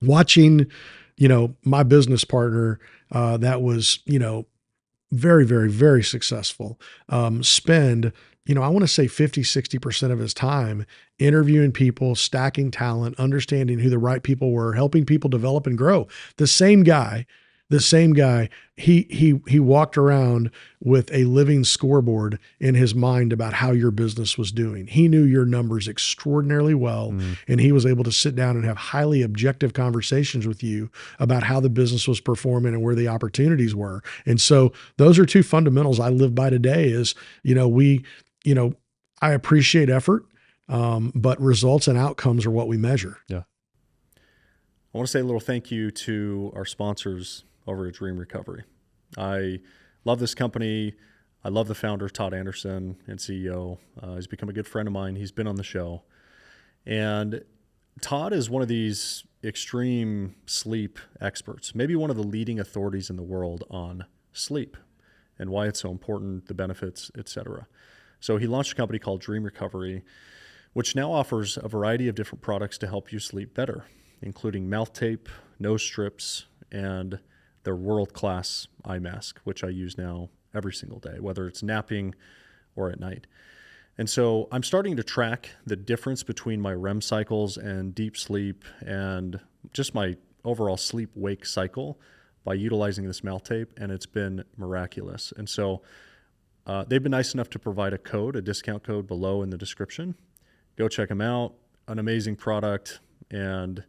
watching, my business partner, that was, very, very, very successful, spend, I want to say 50, 60% of his time interviewing people, stacking talent, understanding who the right people were, helping people develop and grow. The same guy, he walked around with a living scoreboard in his mind about how your business was doing. He knew your numbers extraordinarily well, and he was able to sit down and have highly objective conversations with you about how the business was performing and where the opportunities were. And so those are two fundamentals I live by today is, I appreciate effort, but results and outcomes are what we measure. Yeah. I want to say a little thank you to our sponsors over at Dream Recovery. I love this company. I love the founder, Todd Anderson, and CEO. He's become a good friend of mine. He's been on the show. And Todd is one of these extreme sleep experts, maybe one of the leading authorities in the world on sleep and why it's so important, the benefits, etc. So he launched a company called Dream Recovery, which now offers a variety of different products to help you sleep better, including mouth tape, nose strips, and their world-class eye mask, which I use now every single day, whether it's napping or at night. And so I'm starting to track the difference between my REM cycles and deep sleep and just my overall sleep-wake cycle by utilizing this mouth tape, and it's been miraculous. And so they've been nice enough to provide a discount code below in the description. Go check them out. An amazing product, and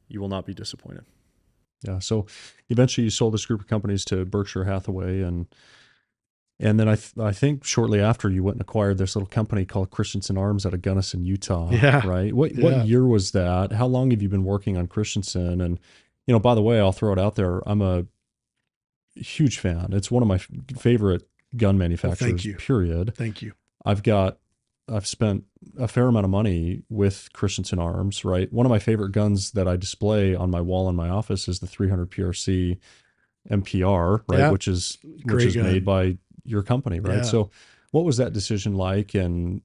you will not be disappointed. Yeah. So eventually you sold this group of companies to Berkshire Hathaway, and then I think shortly after you went and acquired this little company called Christensen Arms out of Gunnison, Utah. Yeah. Right. What year was that? How long have you been working on Christensen? And, by the way, I'll throw it out there. I'm a huge fan. It's one of my favorite gun manufacturers, thank you. Period. Thank you. I've spent a fair amount of money with Christensen Arms, right? One of my favorite guns that I display on my wall in my office is the 300 PRC MPR, right? Yeah. Which is Great gun. made by your company, right? Yeah. So what was that decision like? And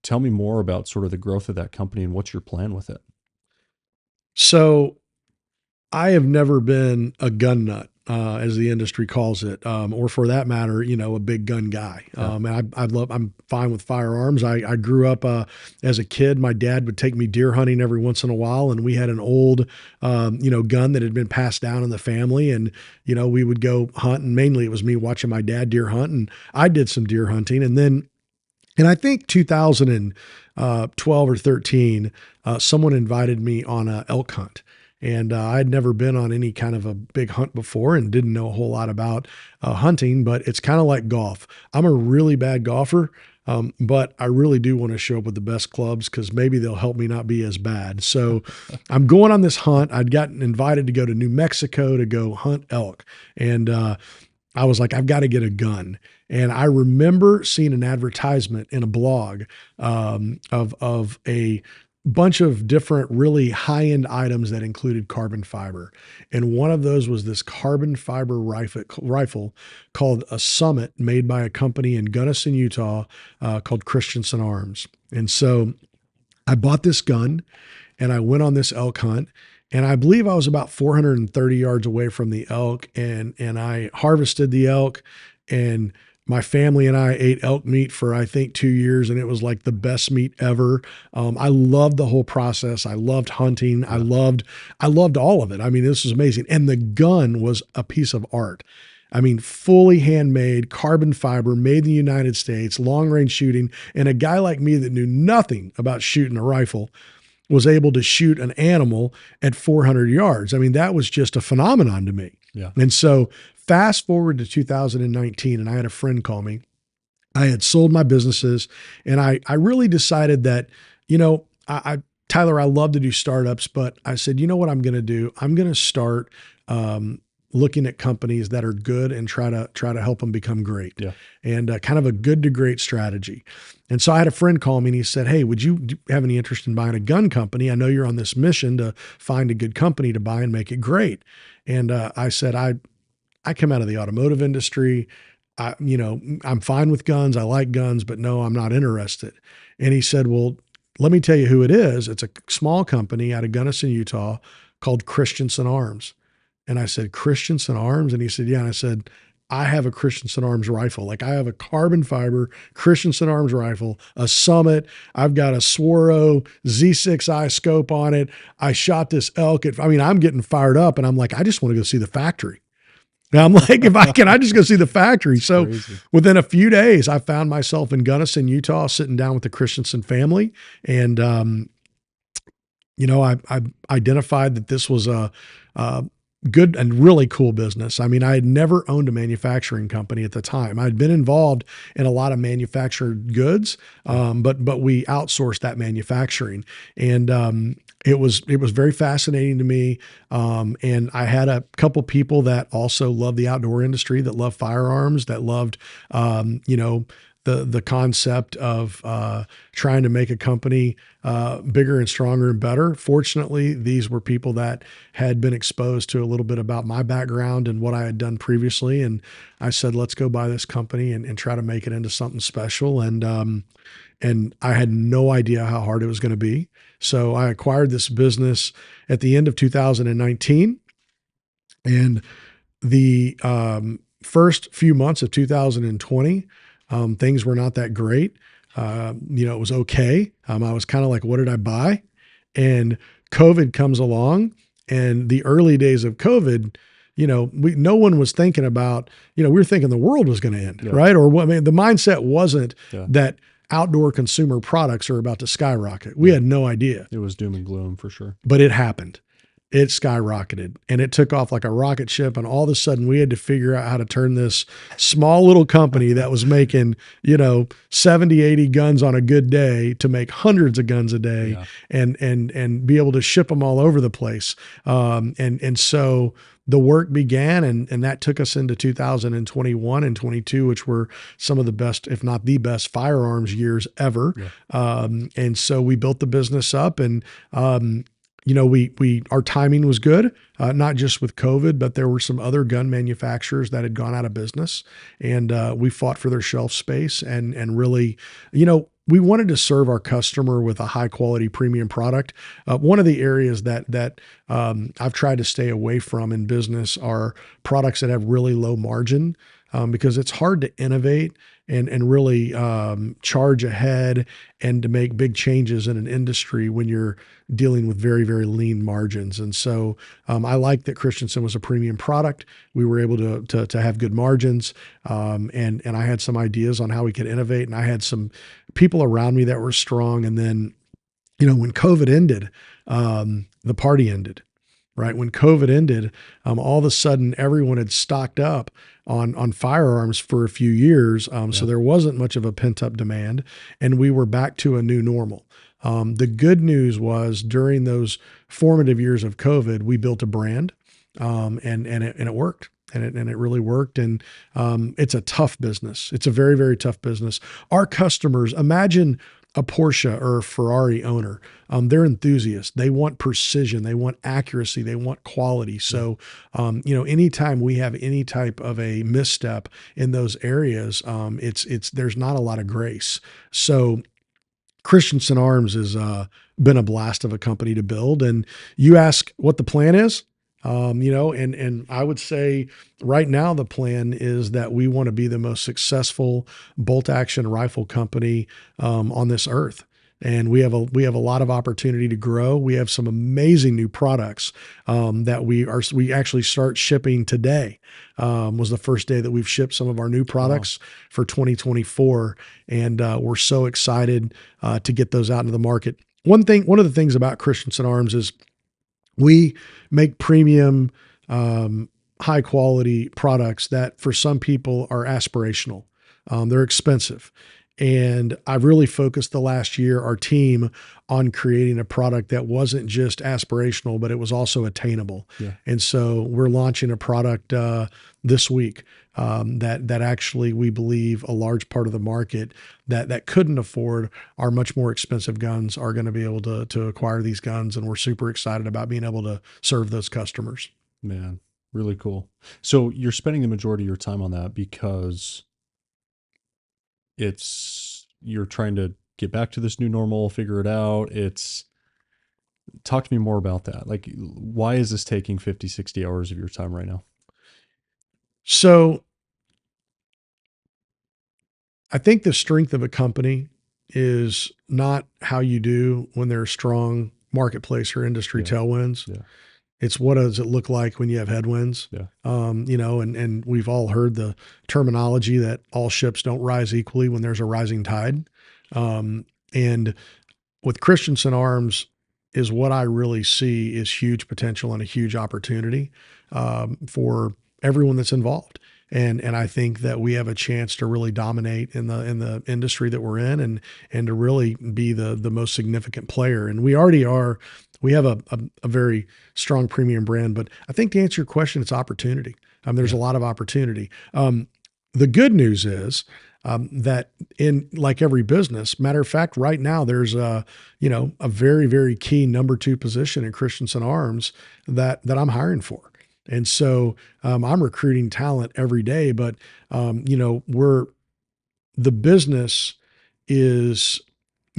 tell me more about sort of the growth of that company and what's your plan with it? So I have never been a gun nut, as the industry calls it, or for that matter, a big gun guy. And I'm fine with firearms. I grew up as a kid. My dad would take me deer hunting every once in a while, and we had an old, gun that had been passed down in the family, and we would go hunt. And mainly it was me watching my dad deer hunt, and I did some deer hunting, and then. And I think 2012 or 13, someone invited me on an elk hunt. And I'd never been on any kind of a big hunt before and didn't know a whole lot about hunting, but it's kind of like golf. I'm a really bad golfer, but I really do want to show up with the best clubs because maybe they'll help me not be as bad. So I'm going on this hunt. I'd gotten invited to go to New Mexico to go hunt elk. And I was like, I've got to get a gun. And I remember seeing an advertisement in a blog of a bunch of different really high-end items that included carbon fiber. And one of those was this carbon fiber rifle called a Summit, made by a company in Gunnison, Utah, called Christensen Arms. And so I bought this gun and I went on this elk hunt. And I believe I was about 430 yards away from the elk, and I harvested the elk, and my family and I ate elk meat for, I think, 2 years, and it was like the best meat ever. I loved the whole process. I loved hunting. I loved all of it. I mean, this was amazing. And the gun was a piece of art. I mean, fully handmade, carbon fiber, made in the United States, long range shooting. And a guy like me that knew nothing about shooting a rifle was able to shoot an animal at 400 yards. I mean, that was just a phenomenon to me. Yeah. And so fast forward to 2019, and I had a friend call me. I had sold my businesses, and I really decided that, Tyler, I love to do startups, but I said, you know what I'm going to do? I'm going to start looking at companies that are good and try to help them become great. Yeah. And kind of a good to great strategy. And so I had a friend call me and he said, hey, would you have any interest in buying a gun company? I know you're on this mission to find a good company to buy and make it great. And I said, I come out of the automotive industry. I'm fine with guns. I like guns, but no, I'm not interested. And he said, well, let me tell you who it is. It's a small company out of Gunnison, Utah, called Christensen Arms. And I said, Christensen Arms? And he said, yeah. And I said, I have a Christensen Arms rifle. Like, I have a carbon fiber Christensen Arms rifle, a Summit. I've got a Swaro Z6i scope on it. I shot this elk. I'm getting fired up, and I'm like, I just want to go see the factory. And I'm like, I just go see the factory. So within a few days, I found myself in Gunnison, Utah, sitting down with the Christensen family. And, I identified that this was a good and really cool business. I mean, I had never owned a manufacturing company at the time. I'd been involved in a lot of manufactured goods, but we outsourced that manufacturing. And it was very fascinating to me. And I had a couple people that also loved the outdoor industry, that loved firearms, that loved, the concept of trying to make a company bigger and stronger and better. Fortunately, these were people that had been exposed to a little bit about my background and what I had done previously. And I said, let's go buy this company and try to make it into something special. And I had no idea how hard it was going to be. So I acquired this business at the end of 2019. And the first few months of 2020, things were not that great. It was okay. I was kind of like, what did I buy? And COVID comes along, and the early days of COVID, no one was thinking about, we were thinking the world was going to end, right? Or the mindset wasn't that outdoor consumer products are about to skyrocket. We had no idea. It was doom and gloom for sure. But it happened. It skyrocketed and it took off like a rocket ship. And all of a sudden we had to figure out how to turn this small little company that was making, 70, 80 guns on a good day to make hundreds of guns a day and be able to ship them all over the place. And so the work began, and that took us into 2021 and 22, which were some of the best, if not the best, firearms years ever. And so we built the business up, and our timing was good, not just with COVID, but there were some other gun manufacturers that had gone out of business, and we fought for their shelf space and really, we wanted to serve our customer with a high quality premium product. One of the areas that I've tried to stay away from in business are products that have really low margin, because it's hard to innovate and really charge ahead and to make big changes in an industry when you're dealing with very, very lean margins. And so I like that Christensen was a premium product. We were able to have good margins, and I had some ideas on how we could innovate, and I had some people around me that were strong. And then, when COVID ended, the party ended. Right. When COVID ended, all of a sudden everyone had stocked up on firearms for a few years. So there wasn't much of a pent up demand, and we were back to a new normal. The good news was during those formative years of COVID, we built a brand, and it worked. And it really worked. And it's a tough business. It's a very, very tough business. Our customers, imagine a Porsche or a Ferrari owner. They're enthusiasts. They want precision. They want accuracy. They want quality. So, anytime we have any type of a misstep in those areas, there's not a lot of grace. So Christensen Arms has been a blast of a company to build. And you ask what the plan is. And I would say right now the plan is that we want to be the most successful bolt action rifle company on this earth. And we have a lot of opportunity to grow. We have some amazing new products that we actually start shipping today. Was the first day that we've shipped some of our new products for 2024, and we're so excited to get those out into the market. One of the things about Christensen Arms is we make premium, high quality products that for some people are aspirational. They're expensive. And I've really focused the last year, our team, on creating a product that wasn't just aspirational, but it was also attainable. And so we're launching a product this week that actually we believe a large part of the market that couldn't afford our much more expensive guns are going to be able to acquire these guns. And we're super excited about being able to serve those customers. Man, really cool. So you're spending the majority of your time on that because you're trying to get back to this new normal, figure it out. Talk to me more about that. Like, why is this taking 50, 60 hours of your time right now? So I think the strength of a company is not how you do when there's strong marketplace or industry tailwinds. It's what does it look like when you have headwinds? And we've all heard the terminology that all ships don't rise equally when there's a rising tide. And with Christensen Arms is what I really see is huge potential and a huge opportunity for everyone that's involved. And I think that we have a chance to really dominate in the industry that we're in and to really be the most significant player. And we already are. We have a very strong premium brand, but I think to answer your question, it's opportunity. There's a lot of opportunity. The good news is that in like every business, matter of fact, right now there's a very, very key number 2 position in Christensen Arms that I'm hiring for. And so I'm recruiting talent every day, but the business is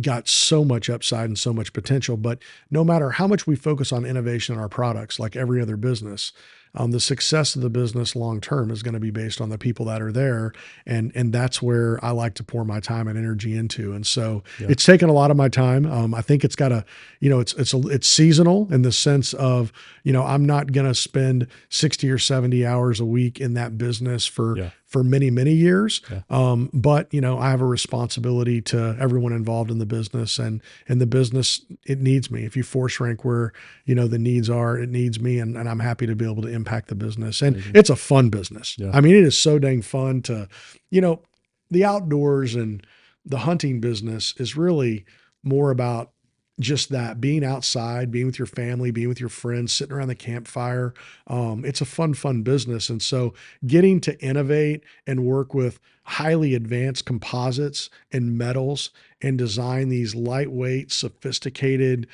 got so much upside and so much potential, but no matter how much we focus on innovation in our products, like every other business, the success of the business long term is going to be based on the people that are there, and that's where I like to pour my time and energy into. And so it's taken a lot of my time. I think it's got it's seasonal in the sense of, I'm not going to spend 60 or 70 hours a week in that business for many, many years. But I have a responsibility to everyone involved in the business, and the business, it needs me. If you force rank where, the needs are, it needs me, and I'm happy to be able to impact the business. And it's a fun business. I mean, it is so dang fun to, the outdoors and the hunting business is really more about just that, being outside, being with your family, being with your friends, sitting around the campfire. It's a fun business. And so getting to innovate and work with highly advanced composites and metals and design these lightweight, sophisticated,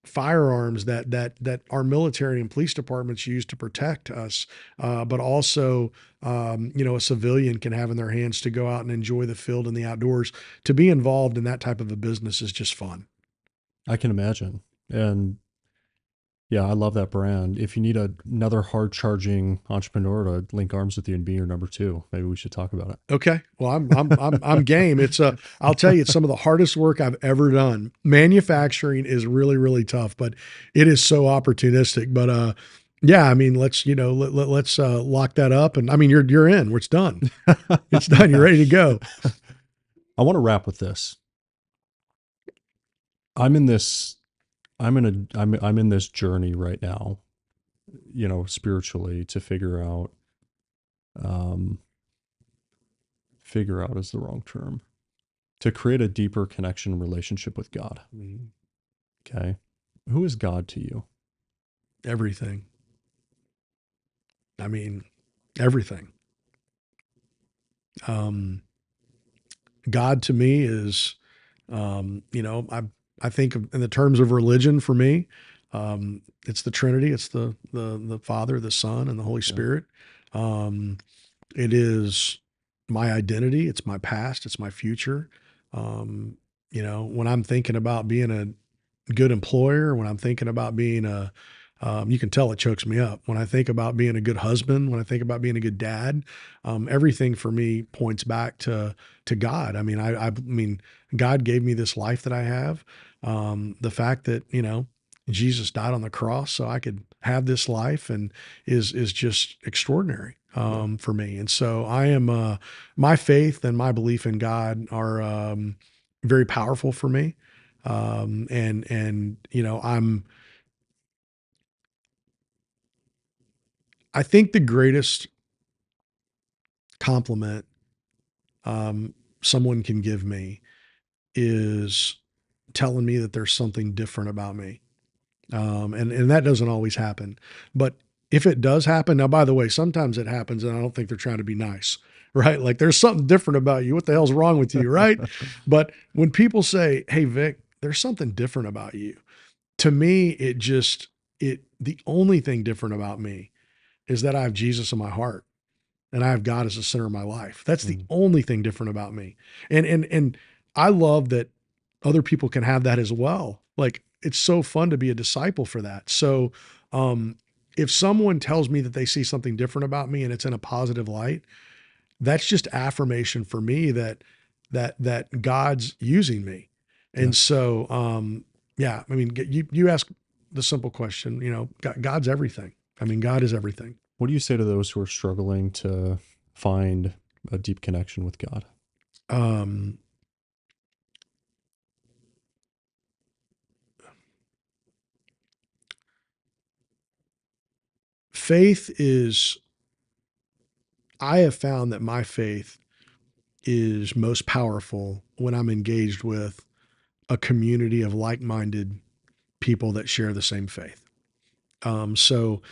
firearms that our military and police departments use to protect us, but also, a civilian can have in their hands to go out and enjoy the field and the outdoors. To be involved in that type of a business is just fun. I can imagine. And yeah, I love that brand. If you need another hard charging entrepreneur to link arms with you and be your number two, maybe we should talk about it. Okay. Well, I'm game. I'll tell you, it's some of the hardest work I've ever done. Manufacturing is really, really tough, but it is so opportunistic. But, yeah, I mean, let's lock that up. And I mean, you're in, it's done. It's done. You're ready to go. I want to wrap with this. I'm in this journey right now, spiritually, to figure out is the wrong term, to create a deeper connection and relationship with God. Okay. Who is God to you? Everything. I mean, everything. God to me is, I think in the terms of religion for me, it's the Trinity. It's the Father, the Son, and the Holy Spirit. It is my identity. It's my past. It's my future. When I'm thinking about being a good employer, when I'm thinking about being you can tell it chokes me up. When I think about being a good husband, when I think about being a good dad, everything for me points back to God. I mean, I mean, God gave me this life that I have. The fact that, Jesus died on the cross so I could have this life and is just extraordinary, for me. And so I am, my faith and my belief in God are, very powerful for me. I think the greatest compliment, someone can give me is telling me that there's something different about me. And that doesn't always happen, but if it does happen, now, by the way, sometimes it happens and I don't think they're trying to be nice, right? Like there's something different about you. What the hell's wrong with you? Right. But when people say, "Hey, Vic, there's something different about you," to me, the only thing different about me is that I have Jesus in my heart and I have God as the center of my life. That's the only thing different about me. And I love that other people can have that as well. Like, it's so fun to be a disciple for that. So, if someone tells me that they see something different about me and it's in a positive light, that's just affirmation for me that God's using me. And so, yeah, I mean, you ask the simple question, God's everything. I mean, God is everything. What do you say to those who are struggling to find a deep connection with God? Faith is, I have found that my faith is most powerful when I'm engaged with a community of like-minded people that share the same faith. So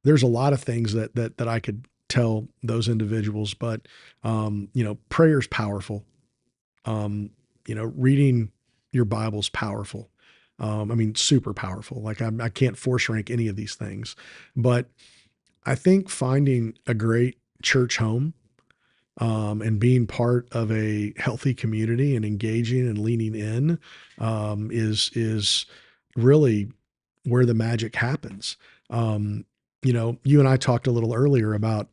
there's a lot of things that I could tell those individuals, but, prayer's powerful. Reading your Bible's powerful. I mean, super powerful. Like I can't force rank any of these things, but I think finding a great church home, and being part of a healthy community and engaging and leaning in, is really where the magic happens. you and I talked a little earlier about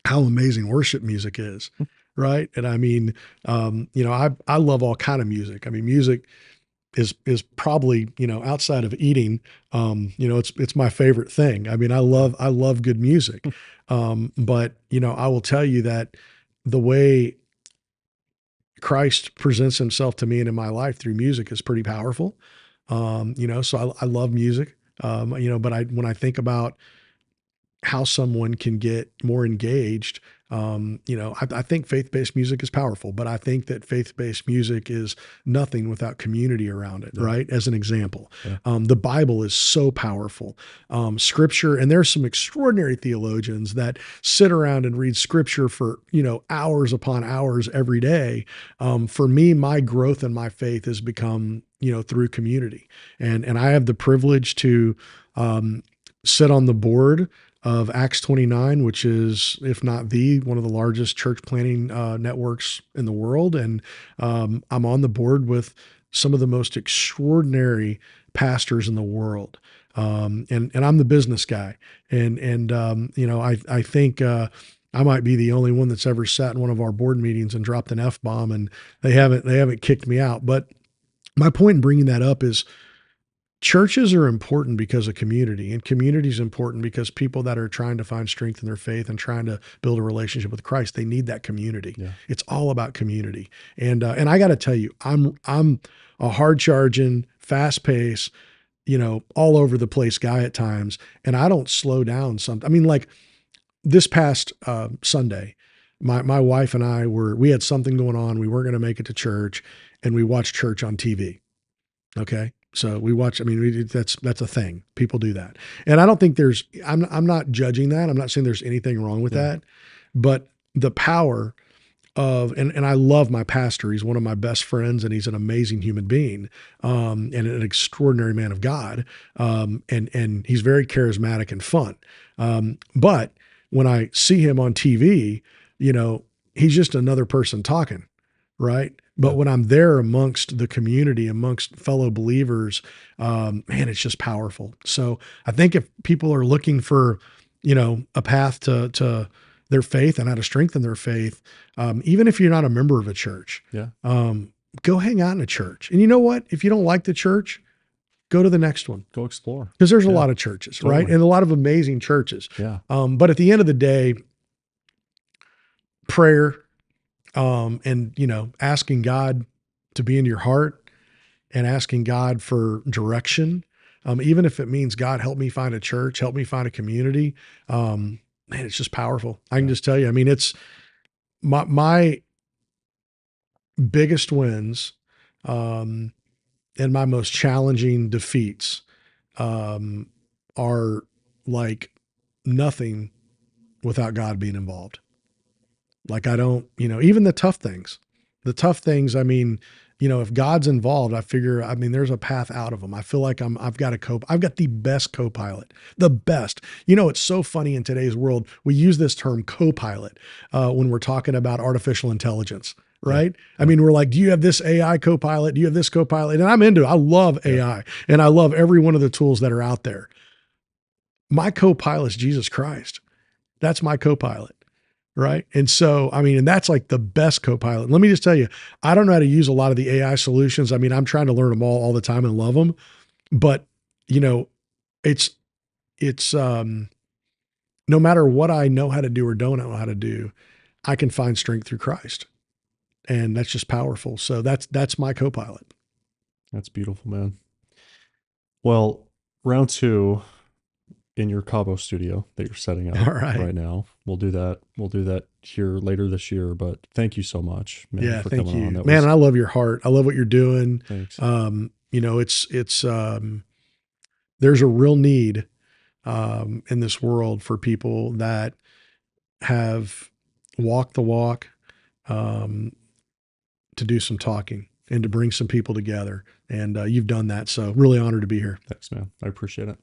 how amazing worship music is, right? And I mean, I love all kind of music. I mean, music is probably, outside of eating, it's my favorite thing. I mean, I love good music. But I will tell you that the way Christ presents himself to me and in my life through music is pretty powerful. So I love music. But when I think about how someone can get more engaged, I think faith-based music is powerful, but I think that faith-based music is nothing without community around it, right? As an example, the Bible is so powerful. Scripture, and there's some extraordinary theologians that sit around and read scripture for, hours upon hours every day. For me, my growth in my faith has become, through community. And I have the privilege to sit on the board of Acts 29, which is, if not one of the largest church planting networks in the world. And I'm on the board with some of the most extraordinary pastors in the world. And I'm the business guy. I think I might be the only one that's ever sat in one of our board meetings and dropped an F-bomb, and they haven't kicked me out. But my point in bringing that up is, churches are important because of community, and community is important because people that are trying to find strength in their faith and trying to build a relationship with Christ, they need that community. Yeah. It's all about community. And I got to tell you, I'm a hard charging, fast pace, all over the place guy at times. And I don't slow down. I mean, like this past Sunday, my wife and I we had something going on. We weren't going to make it to church, and we watched church on TV. Okay. So we watch, that's a thing. People do that. And I don't think I'm not judging that. I'm not saying there's anything wrong with that, but the power of, and I love my pastor. He's one of my best friends, and he's an amazing human being, and an extraordinary man of God. And he's very charismatic and fun. But when I see him on TV, he's just another person talking, right? But when I'm there amongst the community, amongst fellow believers, man, it's just powerful. So I think if people are looking for, a path to their faith and how to strengthen their faith, even if you're not a member of a church, go hang out in a church. And you know what? If you don't like the church, go to the next one. Go explore. Because there's a lot of churches, right? And a lot of amazing churches. Yeah. But at the end of the day, prayer, and asking God to be in your heart and asking God for direction, even if it means, God, help me find a church, help me find a community. Man, it's just powerful. I can just tell you, it's my biggest wins, and my most challenging defeats, are like nothing without God being involved. Like I don't, even the tough things, if God's involved, I figure, there's a path out of them. I feel like I've got the best co-pilot, the best. It's so funny in today's world. We use this term co-pilot when we're talking about artificial intelligence, right? Yeah. We're like, do you have this AI co-pilot? Do you have this co-pilot? And I'm into it. I love AI, and I love every one of the tools that are out there. My co-pilot is Jesus Christ. That's my co-pilot. Right. And so, and that's like the best co-pilot. Let me just tell you, I don't know how to use a lot of the AI solutions. I'm trying to learn them all the time and love them. But, it's no matter what I know how to do or don't know how to do, I can find strength through Christ. And that's just powerful. So that's my co-pilot. That's beautiful, man. Well, round 2 in your Cabo studio that you're setting up right now. We'll do that. We'll do that here later this year, but thank you so much, man, for thank coming you. on. Man, I love your heart. I love what you're doing. Thanks. It's there's a real need in this world for people that have walked the walk, to do some talking and to bring some people together. And you've done that. So really honored to be here. Thanks, man. I appreciate it.